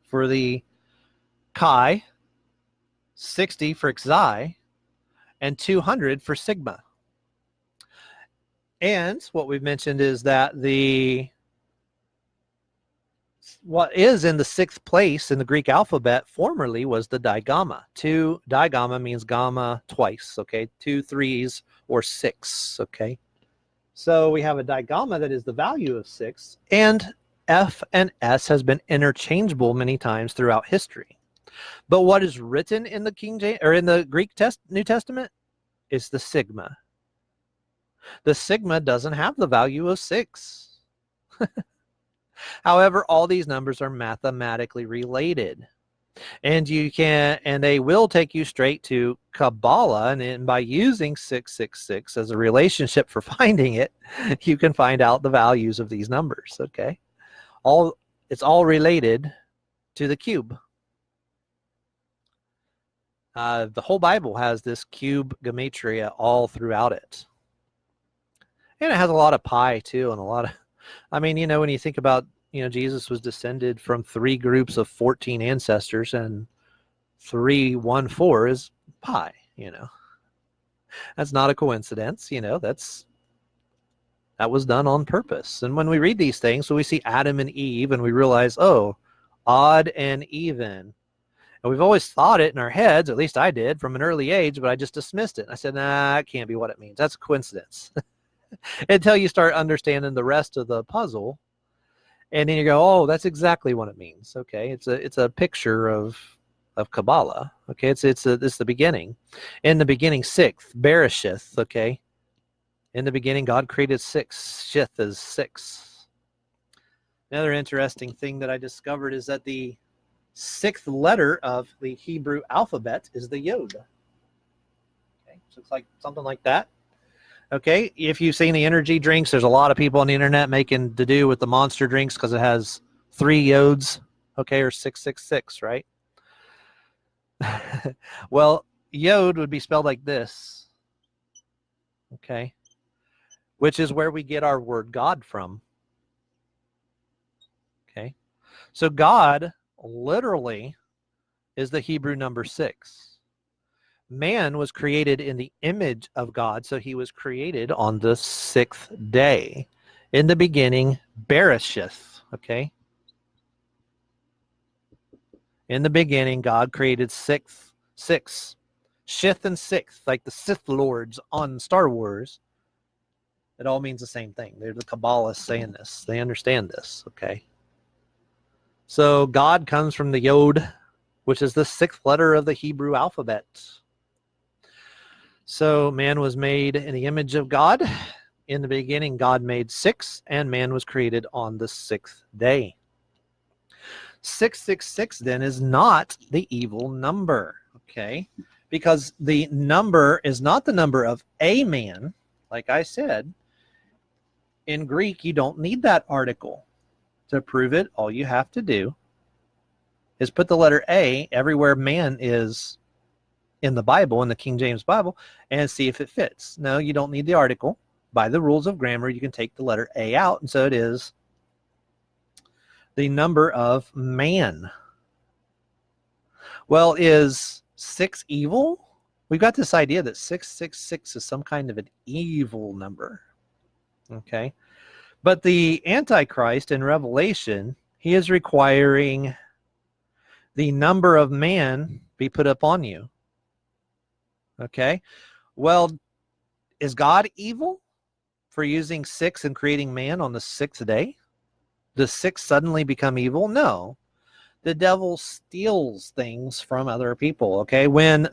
for the chi, 60 for xi, and 200 for sigma. And what we've mentioned is that what is in the 6th place in the Greek alphabet formerly was the digamma. Digamma means gamma twice, okay? 2 3s or 6, okay? So we have a digamma that is the value of 6, and F and S has been interchangeable many times throughout history. But what is written in the King James or in the Greek New Testament is the sigma. The sigma doesn't have the value of 6. However, all these numbers are mathematically related. And they will take you straight to Kabbalah, and by using 666 as a relationship for finding it, you can find out the values of these numbers. Okay, it's all related to the cube. The whole Bible has this cube gematria all throughout it, and it has a lot of pi too, and a lot of. I mean, when you think about, Jesus was descended from 3 groups of 14 ancestors, and 314 is pi. That's not a coincidence. That was done on purpose. And when we read these things, so we see Adam and Eve, and we realize, oh, odd and even. And we've always thought it in our heads, at least I did from an early age, but I just dismissed it. I said, nah, that can't be what it means. That's a coincidence. Until you start understanding the rest of the puzzle, and then you go, oh, that's exactly what it means. Okay, it's a picture of Kabbalah. Okay, it's the beginning. In the beginning, sixth, Bereshith. Okay, in the beginning, God created 6. Shith is 6. Another interesting thing that I discovered is that the 6th letter of the Hebrew alphabet is the Yod. Okay, so it's like something like that. Okay, if you've seen the energy drinks, there's a lot of people on the internet making to do with the monster drinks because it has 3 Yods, okay, or 666, right? Well, Yod would be spelled like this, okay, which is where we get our word God from. Okay, so God literally is the Hebrew number 6. Man was created in the image of God, so he was created on the 6th day. In the beginning, Bereshith, okay? In the beginning, God created 6. Shith and 6th, like the Sith Lords on Star Wars. It all means the same thing. They're the Kabbalists saying this. They understand this, okay? So God comes from the Yod, which is the 6th letter of the Hebrew alphabet. So man was made in the image of God. In the beginning, God made 6, and man was created on the 6th day. 666 then is not the evil number, okay? Because the number is not the number of a man. Like I said, in Greek, you don't need that article. To prove it, all you have to do is put the letter A everywhere man is in the Bible, in the King James Bible, and see if it fits. No, you don't need the article. By the rules of grammar, you can take the letter A out, and so it is the number of man. Well, is 6 evil? We've got this idea that 666 is some kind of an evil number. Okay. But the Antichrist in Revelation, he is requiring the number of man be put upon you. Okay. Well, is God evil for using 6 and creating man on the 6th day? Does 6 suddenly become evil? No. The devil steals things from other people. Okay. When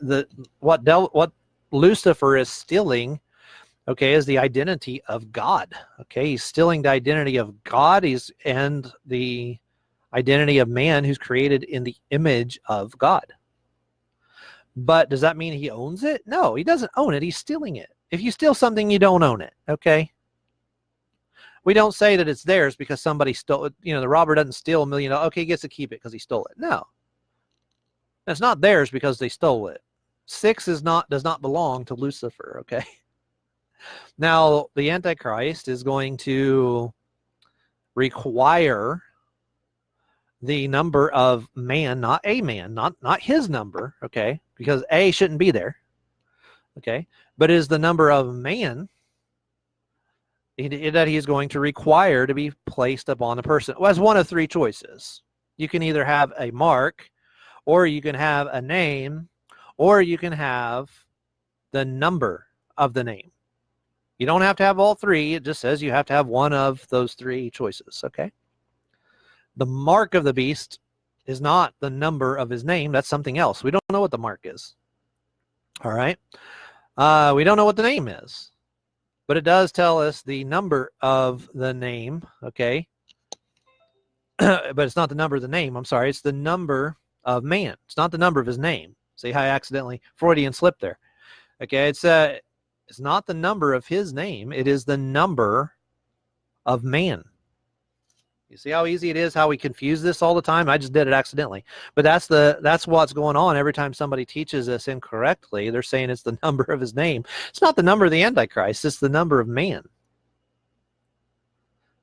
what Lucifer is stealing, okay, is the identity of God. Okay. He's stealing the identity of God. And the identity of man who's created in the image of God. But does that mean he owns it? No, he doesn't own it. He's stealing it. If you steal something, you don't own it. Okay. We don't say that it's theirs because somebody stole it. The robber doesn't steal $1 million. Okay, he gets to keep it because he stole it. No. It's not theirs because they stole it. 6 does not belong to Lucifer. Okay. Now, the Antichrist is going to require the number of man, not a man, not his number, okay, because A shouldn't be there, okay, but is the number of man that he is going to require to be placed upon a person. Well, as one of 3 choices. You can either have a mark, or you can have a name, or you can have the number of the name. You don't have to have all three. It just says you have to have one of those three choices, okay? The mark of the beast is not the number of his name. That's something else. We don't know what the mark is. All right? We don't know what the name is. But it does tell us the number of the name, okay? But it's not the number of the name. I'm sorry. It's the number of man. It's not the number of his name. See how I accidentally Freudian slip there. Okay, it's not the number of his name. It is the number of man. You see how easy it is, how we confuse this all the time? I just did it accidentally. But that's what's going on every time somebody teaches us incorrectly. They're saying it's the number of his name. It's not the number of the Antichrist. It's the number of man.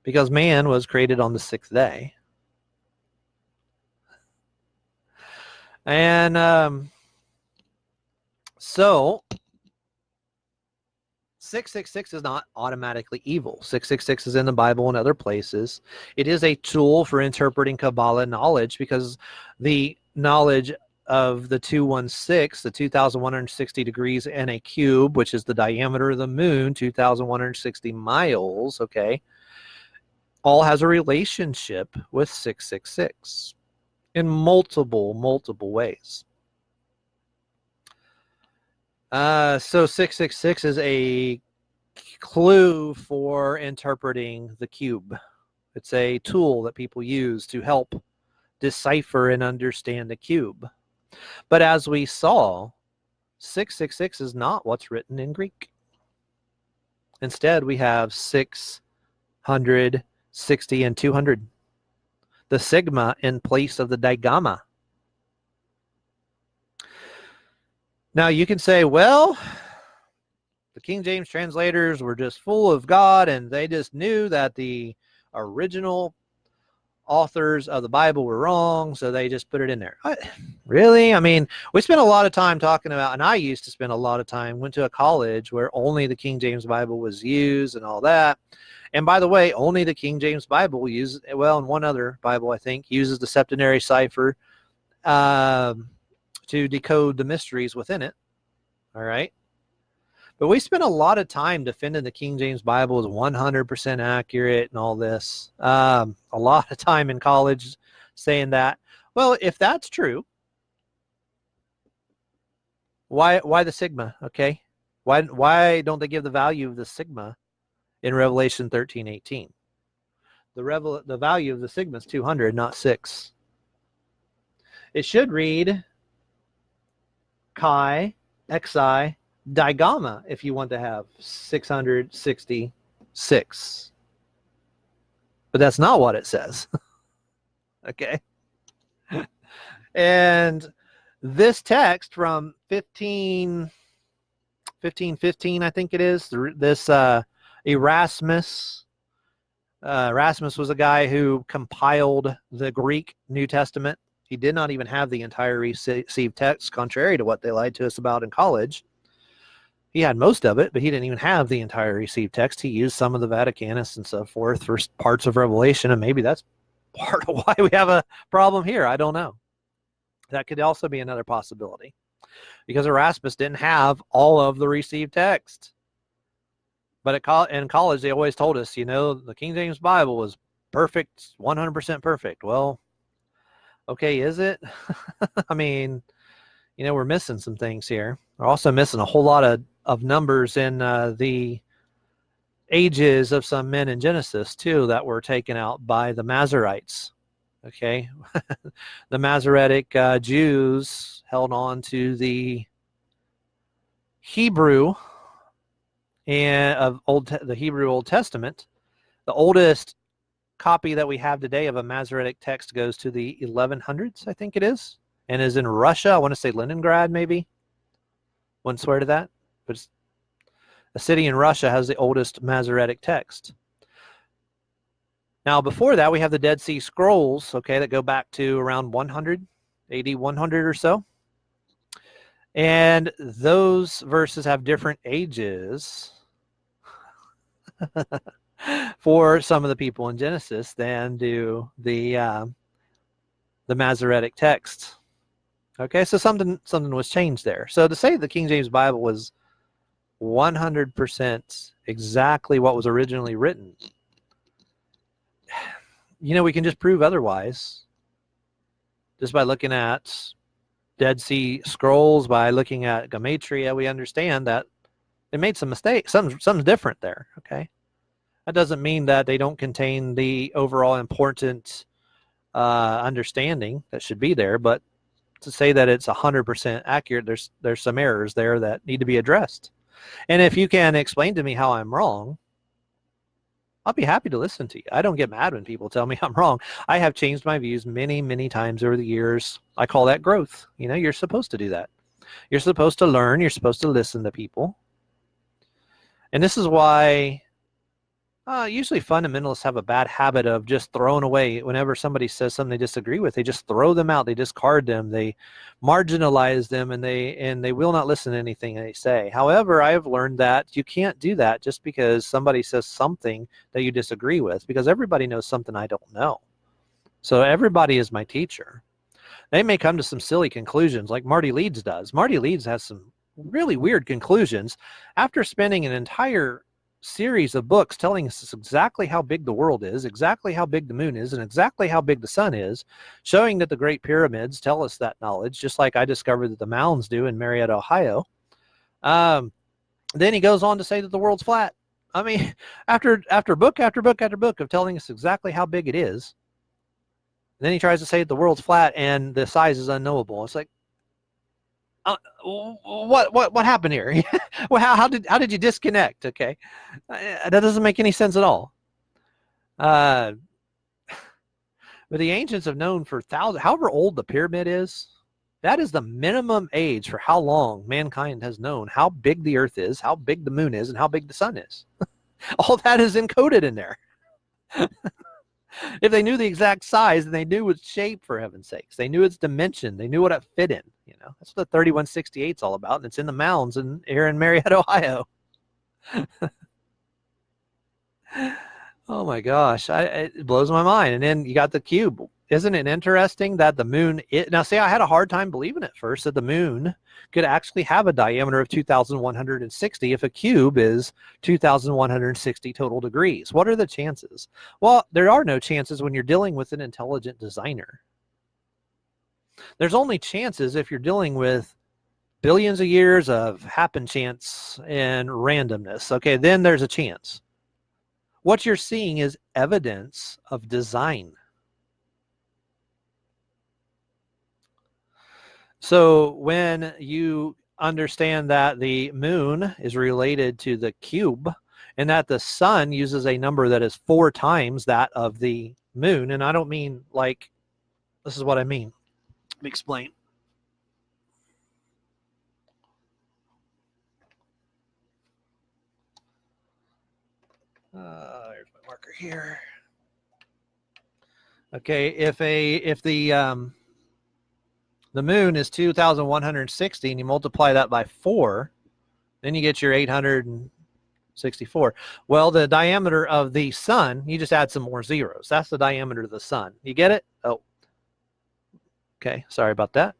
Because man was created on the sixth day. And so 666 is not automatically evil. 666 is in the Bible and other places. It is a tool for interpreting Kabbalah knowledge, because the knowledge of the 216, the 2,160 degrees in a cube, which is the diameter of the moon, 2,160 miles, okay, all has a relationship with 666 in multiple ways. So 666 is a clue for interpreting the cube. It's a tool that people use to help decipher and understand the cube. But as we saw, 666 is not what's written in Greek. Instead, we have 600, 60, and 200. The sigma in place of the digamma. Now you can say, well, the King James translators were just full of God and they just knew that the original authors of the Bible were wrong, so they just put it in there. Really? I mean, we spent a lot of time talking about, and I used to spend a lot of time, went to a college where only the King James Bible was used and all that. And by the way, only the King James Bible uses, well, and one other Bible, I think, uses the septenary cipher to decode the mysteries within it. All right. But we spent a lot of time defending the King James Bible as 100% accurate and all this. A lot of time in college saying that. Well, if that's true, why the sigma? Okay. Why don't they give the value of the sigma in Revelation 13:18? The value of the sigma is 200, not 6. It should read chi, xi, digamma if you want to have 666. But that's not what it says. Okay. And this text from 1515, I think it is, this Erasmus. Erasmus was a guy who compiled the Greek New Testament. He did not even have the entire received text, contrary to what they lied to us about in college. He had most of it, but he didn't even have the entire received text. He used some of the Vaticanus and so forth for parts of Revelation, and maybe that's part of why we have a problem here. I don't know. That could also be another possibility, because Erasmus didn't have all of the received text. But in college, they always told us, the King James Bible was perfect, 100% perfect. Well, okay, is it? I mean, we're missing some things here. We're also missing a whole lot of numbers in the ages of some men in Genesis, too, that were taken out by the Masoretes. Okay. The Masoretic Jews held on to the Hebrew and the Hebrew Old Testament. The oldest copy that we have today of a Masoretic text goes to the 1100s, I think it is, and is in Russia. I want to say Leningrad, maybe. Wouldn't swear to that, but a city in Russia has the oldest Masoretic text. Now, before that, we have the Dead Sea Scrolls, okay, that go back to around 100, AD 100 or so. And those verses have different ages for some of the people in Genesis than do the Masoretic text. Okay, so something was changed there. So to say the King James Bible was 100% exactly what was originally written. You know, we can just prove otherwise just by looking at Dead Sea Scrolls, by looking at gematria. We understand that they made some mistakes. Something's different there, okay? That doesn't mean that they don't contain the overall important understanding that should be there, but to say that it's 100% accurate, there's some errors there that need to be addressed. And if you can explain to me how I'm wrong, I'll be happy to listen to you. I don't get mad when people tell me I'm wrong. I have changed my views many, many times over the years. I call that growth. You know, you're supposed to do that. You're supposed to learn. You're supposed to listen to people. And this is why usually fundamentalists have a bad habit of just throwing away whenever somebody says something they disagree with. They just throw them out. They discard them. They marginalize them, and they will not listen to anything they say. However, I have learned that you can't do that just because somebody says something that you disagree with, because everybody knows something I don't know. So everybody is my teacher. They may come to some silly conclusions like Marty Leeds does. Marty Leeds has some really weird conclusions after spending an entire series of books telling us exactly how big the world is, exactly how big the moon is, and exactly how big the sun is, showing that the Great Pyramids tell us that knowledge, just like I discovered that the mounds do in Marietta, Ohio. Then he goes on to say that the world's flat. I mean, after book after book after book of telling us exactly how big it is, then he tries to say that the world's flat and the size is unknowable. It's like, what happened here? Well, how did you disconnect? Okay, that doesn't make any sense at all. But the ancients have known for thousands, however old the pyramid is, that is the minimum age for how long mankind has known how big the earth is, how big the moon is, and how big the sun is. All that is encoded in there. If they knew the exact size, then they knew its shape, for heaven's sakes. They knew its dimension. They knew what it fit in. You know, that's what the 3168 is all about. And it's in the mounds here in Marietta, Ohio. Oh my gosh, it blows my mind. And then you got the cube. Isn't it interesting that the moon, now see, I had a hard time believing at first that the moon could actually have a diameter of 2,160 if a cube is 2,160 total degrees. What are the chances? Well, there are no chances when you're dealing with an intelligent designer. There's only chances if you're dealing with billions of years of happen chance and randomness. Okay, then there's a chance. What you're seeing is evidence of design. So when you understand that the moon is related to the cube and that the sun uses a number that is 4 times that of the moon, and I don't mean like, this is what I mean. Let me explain. There's my marker here. Okay, if the moon is 2,160 and you multiply that by 4, then you get your 864. Well, the diameter of the sun, you just add some more zeros. That's the diameter of the sun. You get it? Oh, okay. Sorry about that.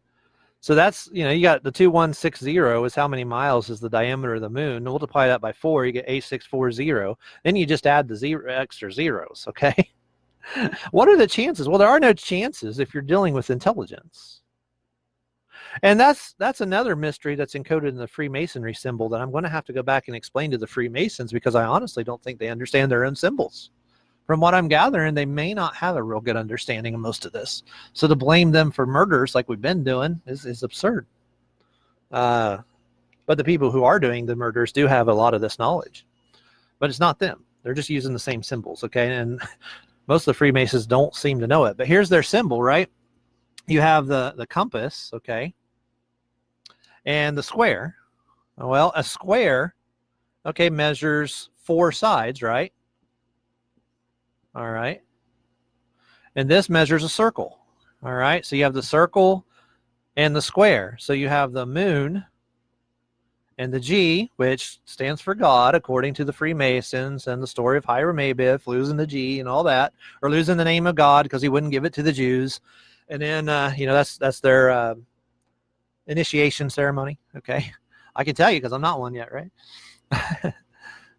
So that's, you got the 2160 is how many miles is the diameter of the moon. Multiply that by 4, you get 8640. Then you just add the extra zeros, okay? What are the chances? Well, there are no chances if you're dealing with intelligence. And that's another mystery that's encoded in the Freemasonry symbol that I'm going to have to go back and explain to the Freemasons, because I honestly don't think they understand their own symbols. From what I'm gathering, they may not have a real good understanding of most of this. So to blame them for murders like we've been doing is absurd. But the people who are doing the murders do have a lot of this knowledge. But it's not them. They're just using the same symbols, okay? And most of the Freemasons don't seem to know it. But here's their symbol, right? You have the compass, okay? And the square. Well, a square, okay, measures 4 sides, right? All right. And this measures a circle. All right. So you have the circle and the square. So you have the moon and the G, which stands for God, according to the Freemasons and the story of Hiram Abiff losing the G and all that, or losing the name of God because he wouldn't give it to the Jews. And then, that's their initiation ceremony. Okay. I can tell you because I'm not one yet, right?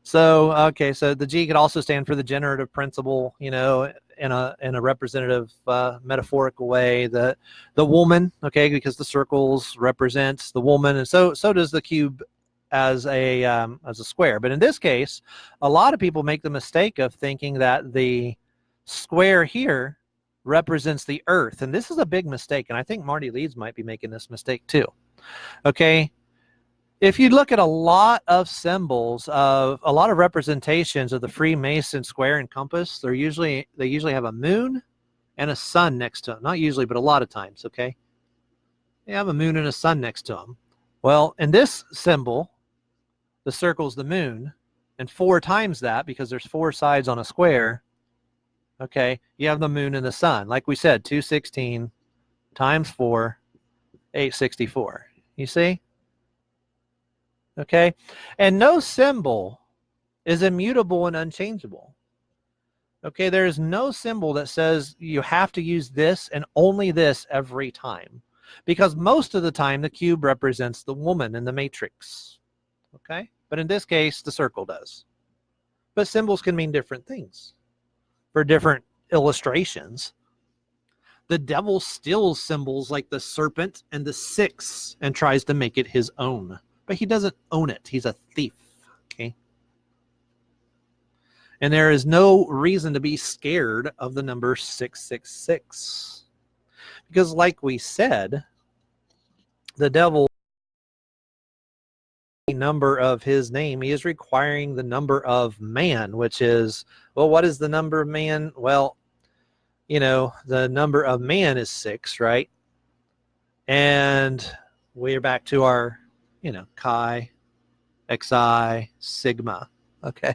So, okay, so the G could also stand for the generative principle, in a representative, metaphorical way. The woman, okay, because the circles represents the woman, and so does the cube as a square. But in this case, a lot of people make the mistake of thinking that the square here represents the earth, and this is a big mistake. And I think Marty Leeds might be making this mistake too. Okay, if you look at a lot of symbols of a lot of representations of the Freemason square and compass, they usually have a moon and a sun next to them. Not usually, but a lot of times, okay? They have a moon and a sun next to them. Well, in this symbol, the circle's the moon, and 4 times that, because there's 4 sides on a square, okay, you have the moon and the sun. Like we said, 216 times 4, 864. You see? Okay, and no symbol is immutable and unchangeable. Okay, there is no symbol that says you have to use this and only this every time, because most of the time the cube represents the woman in the matrix. Okay, but in this case the circle does. But symbols can mean different things for different illustrations. The devil steals symbols like the serpent and the 6 and tries to make it his own. But he doesn't own it. He's a thief. Okay. And there is no reason to be scared of the number 666. Because like we said, the devil, the number of his name, he is requiring the number of man, which is, well, what is the number of man? Well, the number of man is 6, right? And we're back to our, chi, xi, sigma, okay?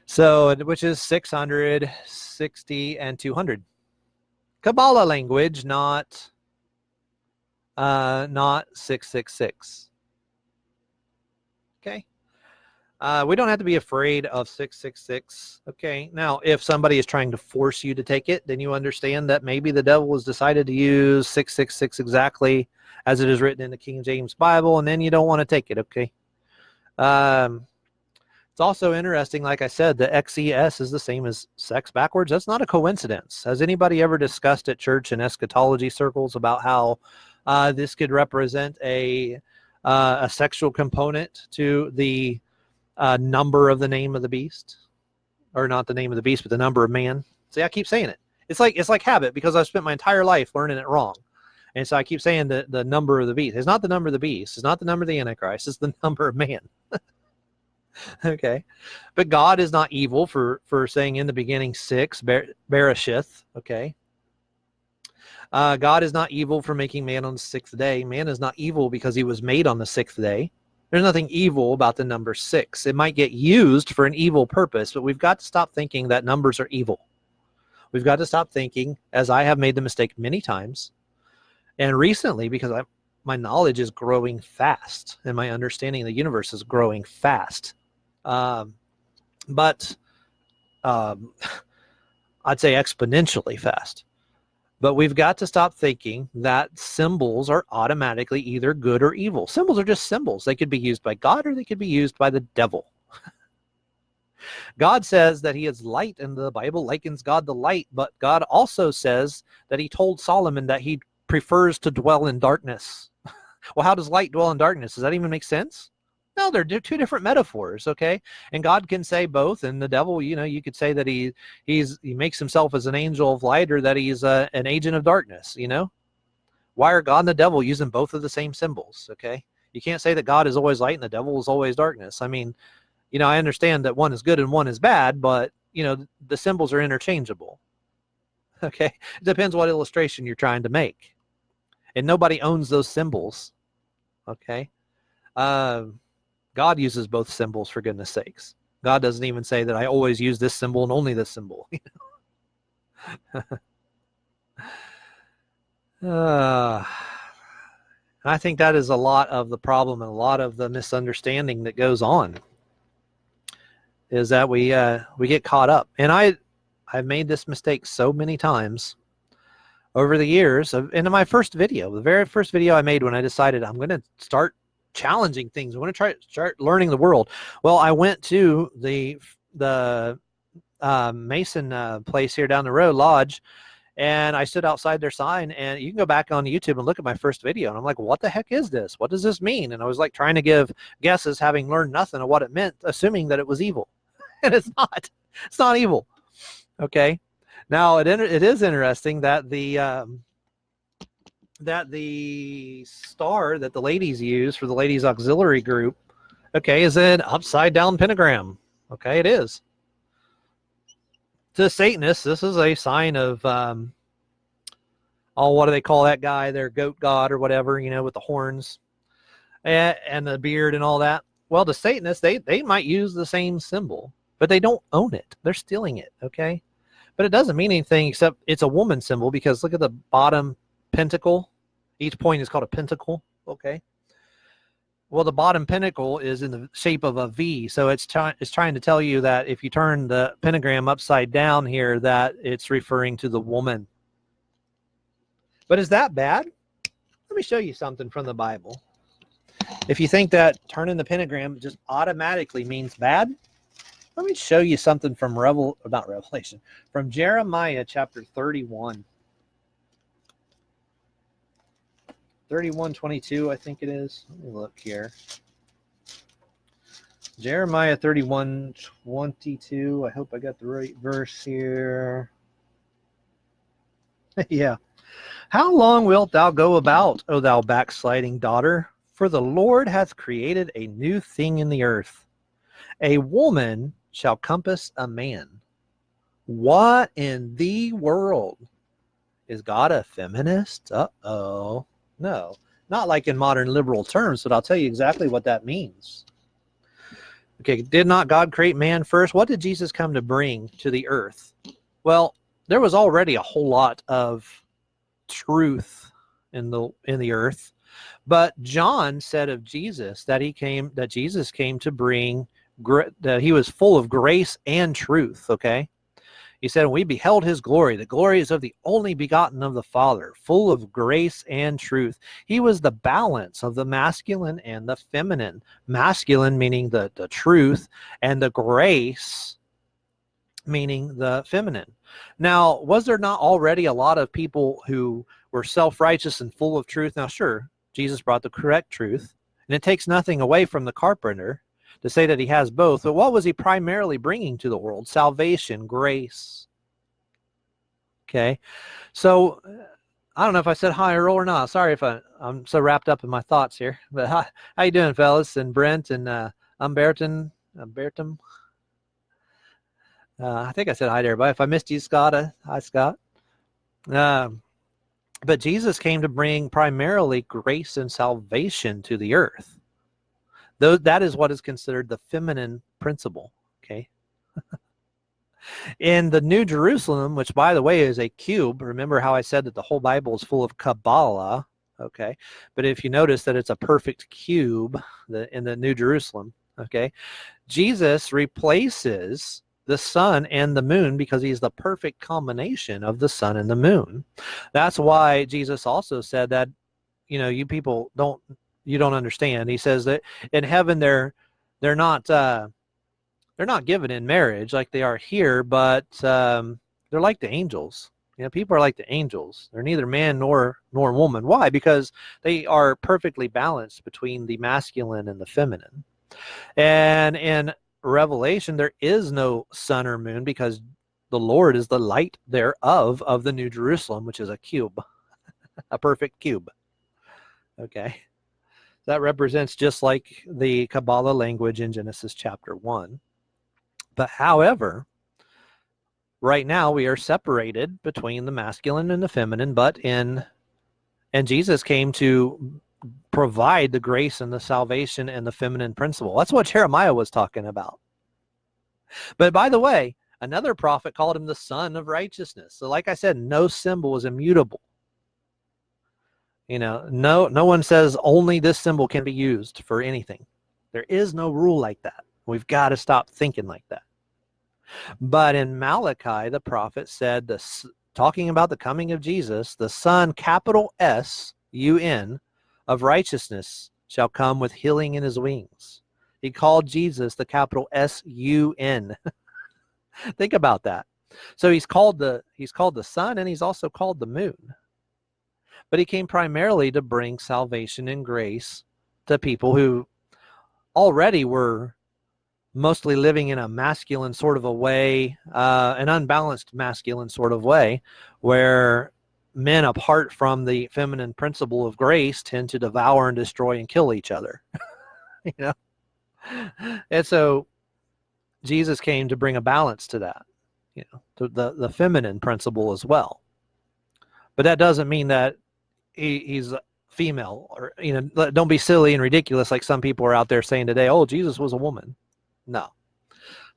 So, which is 600, 60, and 200. Kabbalah language, not 666. Okay. We don't have to be afraid of 666. Okay. Now, if somebody is trying to force you to take it, then you understand that maybe the devil has decided to use 666 exactly as it is written in the King James Bible, and then you don't want to take it. Okay. It's also interesting, like I said, the XES is the same as sex backwards. That's not a coincidence. Has anybody ever discussed at church and eschatology circles about how this could represent a sexual component to the number of the name of the beast? Or not the name of the beast, but the number of man. See, I keep saying it. It's like habit, because I've spent my entire life learning it wrong. And so I keep saying the number of the beast. It's not the number of the beast. It's not the number of the Antichrist. It's the number of man. Okay, but God is not evil for saying in the beginning 6, Bereshith. Okay, God is not evil for making man on the 6th day. Man is not evil because he was made on the 6th day. There's nothing evil about the number 6. It might get used for an evil purpose, but we've got to stop thinking that numbers are evil. We've got to stop thinking, as I have made the mistake many times, and recently, because my knowledge is growing fast and my understanding of the universe is growing fast. But I'd say exponentially fast. But we've got to stop thinking that symbols are automatically either good or evil. Symbols are just symbols. They could be used by God or they could be used by the devil. God says that he is light, and the Bible likens God to light, but God also says that he told Solomon that he prefers to dwell in darkness. Well, how does light dwell in darkness? Does that even make sense? No, they're 2 different metaphors, okay? And God can say both, and the devil, you could say that he makes himself as an angel of light, or that he's an agent of darkness, Why are God and the devil using both of the same symbols, okay? You can't say that God is always light and the devil is always darkness. I mean, I understand that one is good and one is bad, but, the symbols are interchangeable, okay? It depends what illustration you're trying to make. And nobody owns those symbols, okay? God uses both symbols, for goodness sakes. God doesn't even say that I always use this symbol and only this symbol. I think that is a lot of the problem and a lot of the misunderstanding that goes on, is that we get caught up. And I've made this mistake so many times over the years, into my first video, the very first video I made when I decided I'm going to start challenging things. I want to start learning the world. Well, I went to the Mason place here down the road, Lodge, and I stood outside their sign, and you can go back on YouTube and look at my first video. And I'm like, what the heck is this? What does this mean? And I was like trying to give guesses, having learned nothing of what it meant, assuming that it was evil. And it's not. It's not evil. Okay. Now it is interesting that the star that the ladies use for the ladies auxiliary group, okay, is an upside down pentagram. Okay, it is. To Satanists, this is a sign of what do they call that guy? Their goat god or whatever, with the horns and the beard and all that. Well, to Satanists, they might use the same symbol, but they don't own it. They're stealing it, okay? But it doesn't mean anything except it's a woman symbol, because look at the bottom pentacle. Each point is called a pentacle, okay? Well, the bottom pentacle is in the shape of a V, so it's trying to tell you that if you turn the pentagram upside down here, that it's referring to the woman. But is that bad? Let me show you something from the Bible. If you think that turning the pentagram just automatically means bad, let me show you something from from Jeremiah chapter 31. 31:22, I think it is. Let me look here. Jeremiah 31:22. I hope I got the right verse here. Yeah. How long wilt thou go about, O thou backsliding daughter? For the Lord hath created a new thing in the earth. A woman shall compass a man. What in the world? Is God a feminist? Uh-oh. No, not like in modern liberal terms, but I'll tell you exactly what that means. Okay, did not God create man first? What did Jesus come to bring to the earth? Well, there was already a whole lot of truth in the earth, but John said of Jesus that Jesus came to bring that he was full of grace and truth. Okay. He said, we beheld his glory. The glory is of the only begotten of the Father, full of grace and truth. He was the balance of the masculine and the feminine. Masculine meaning the truth, and the grace meaning the feminine. Now, was there not already a lot of people who were self-righteous and full of truth? Now, sure, Jesus brought the correct truth, and it takes nothing away from the carpenter to say that he has both. But what was he primarily bringing to the world? Salvation, grace. Okay. So I don't know if I said hi or roll or not. Sorry if I'm so wrapped up in my thoughts here. But how you doing, fellas? And Brent and Bertum. I think I said hi to everybody. If I missed you, Scott, hi, Scott. But Jesus came to bring primarily grace and salvation to the earth. That is what is considered the feminine principle, okay? In the New Jerusalem, which, by the way, is a cube, remember how I said that the whole Bible is full of Kabbalah, okay? But if you notice that it's a perfect cube in the New Jerusalem, okay? Jesus replaces the sun and the moon because he's the perfect combination of the sun and the moon. That's why Jesus also said that, you people don't understand. He says that in heaven they're not given in marriage like they are here, but they're like the angels. People are like the angels. They're neither man nor woman. Why? Because they are perfectly balanced between the masculine and the feminine. And in Revelation, there is no sun or moon because the Lord is the light thereof of the New Jerusalem, which is a cube, a perfect cube. Okay. That represents just like the Kabbalah language in Genesis chapter 1. But however, right now we are separated between the masculine and the feminine, and Jesus came to provide the grace and the salvation and the feminine principle. That's what Jeremiah was talking about. But by the way, another prophet called him the Son of Righteousness. So like I said, no symbol is immutable. No one says only this symbol can be used for anything. There is no rule like that. We've got to stop thinking like that. But in Malachi, the prophet said talking about the coming of Jesus, the Son, capital S-U-N, of righteousness shall come with healing in his wings. He called Jesus the capital S-U-N. Think about that. So he's called the sun, and he's also called the moon. But he came primarily to bring salvation and grace to people who already were mostly living in a masculine sort of a way, an unbalanced masculine sort of way, where men, apart from the feminine principle of grace, tend to devour and destroy and kill each other. You know? And so Jesus came to bring a balance to that, you know, to the feminine principle as well. But that doesn't mean that he's female, or, you know, don't be silly and ridiculous like some people are out there saying today, oh, Jesus was a woman. No.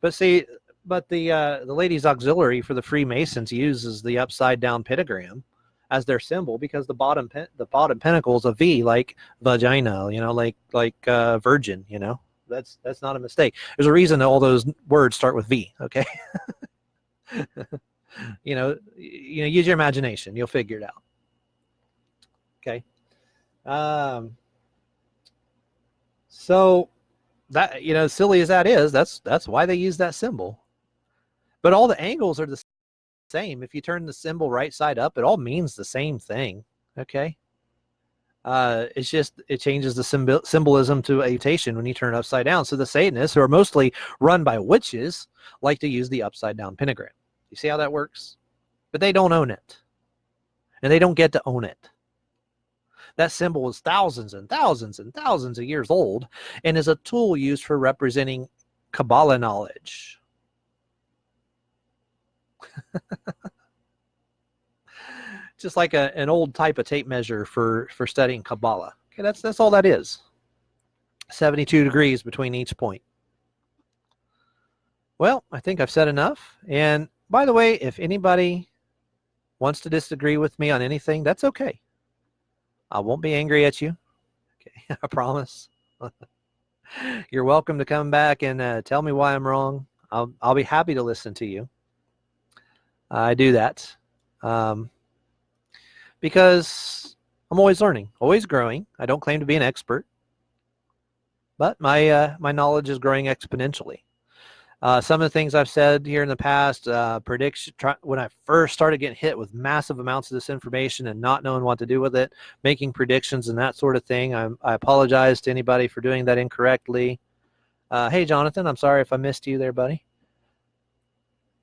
But see, the ladies' auxiliary for the Freemasons uses the upside down pentagram as their symbol, because the bottom pinnacle is a V, like vagina, you know, like virgin, you know. That's not a mistake. There's a reason all those words start with V, okay? you know, use your imagination. You'll figure it out. Okay. So that, you know, silly as that is, that's why they use that symbol. But all the angles are the same. If you turn the symbol right side up, it all means the same thing. Okay. It's just, it changes the symbolism to a mutation when you turn it upside down. So the Satanists, who are mostly run by witches, like to use the upside down pentagram. You see how that works? But they don't own it. And they don't get to own it. That symbol is thousands and thousands and thousands of years old, and is a tool used for representing Kabbalah knowledge. Just like an old type of tape measure for studying Kabbalah. Okay, that's all that is. 72 degrees between each point. Well, I think I've said enough. And by the way, if anybody wants to disagree with me on anything, that's okay. I won't be angry at you. Okay, I promise. You're welcome to come back and tell me why I'm wrong. I'll be happy to listen to you. I do that because I'm always learning, always growing. I don't claim to be an expert, but my knowledge is growing exponentially. Some of the things I've said here in the past, when I first started getting hit with massive amounts of this information and not knowing what to do with it, making predictions and that sort of thing, I apologize to anybody for doing that incorrectly. Hey, Jonathan, I'm sorry if I missed you there, buddy.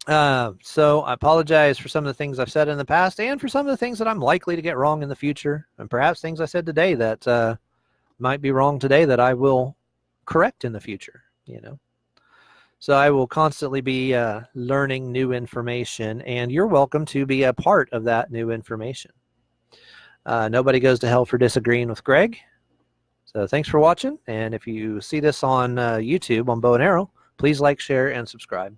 So I apologize for some of the things I've said in the past, and for some of the things that I'm likely to get wrong in the future, and perhaps things I said today that might be wrong today that I will correct in the future, you know. So I will constantly be learning new information, and you're welcome to be a part of that new information. Nobody goes to hell for disagreeing with Greg. So thanks for watching, and if you see this on YouTube on Bow and Arrow, please like, share, and subscribe.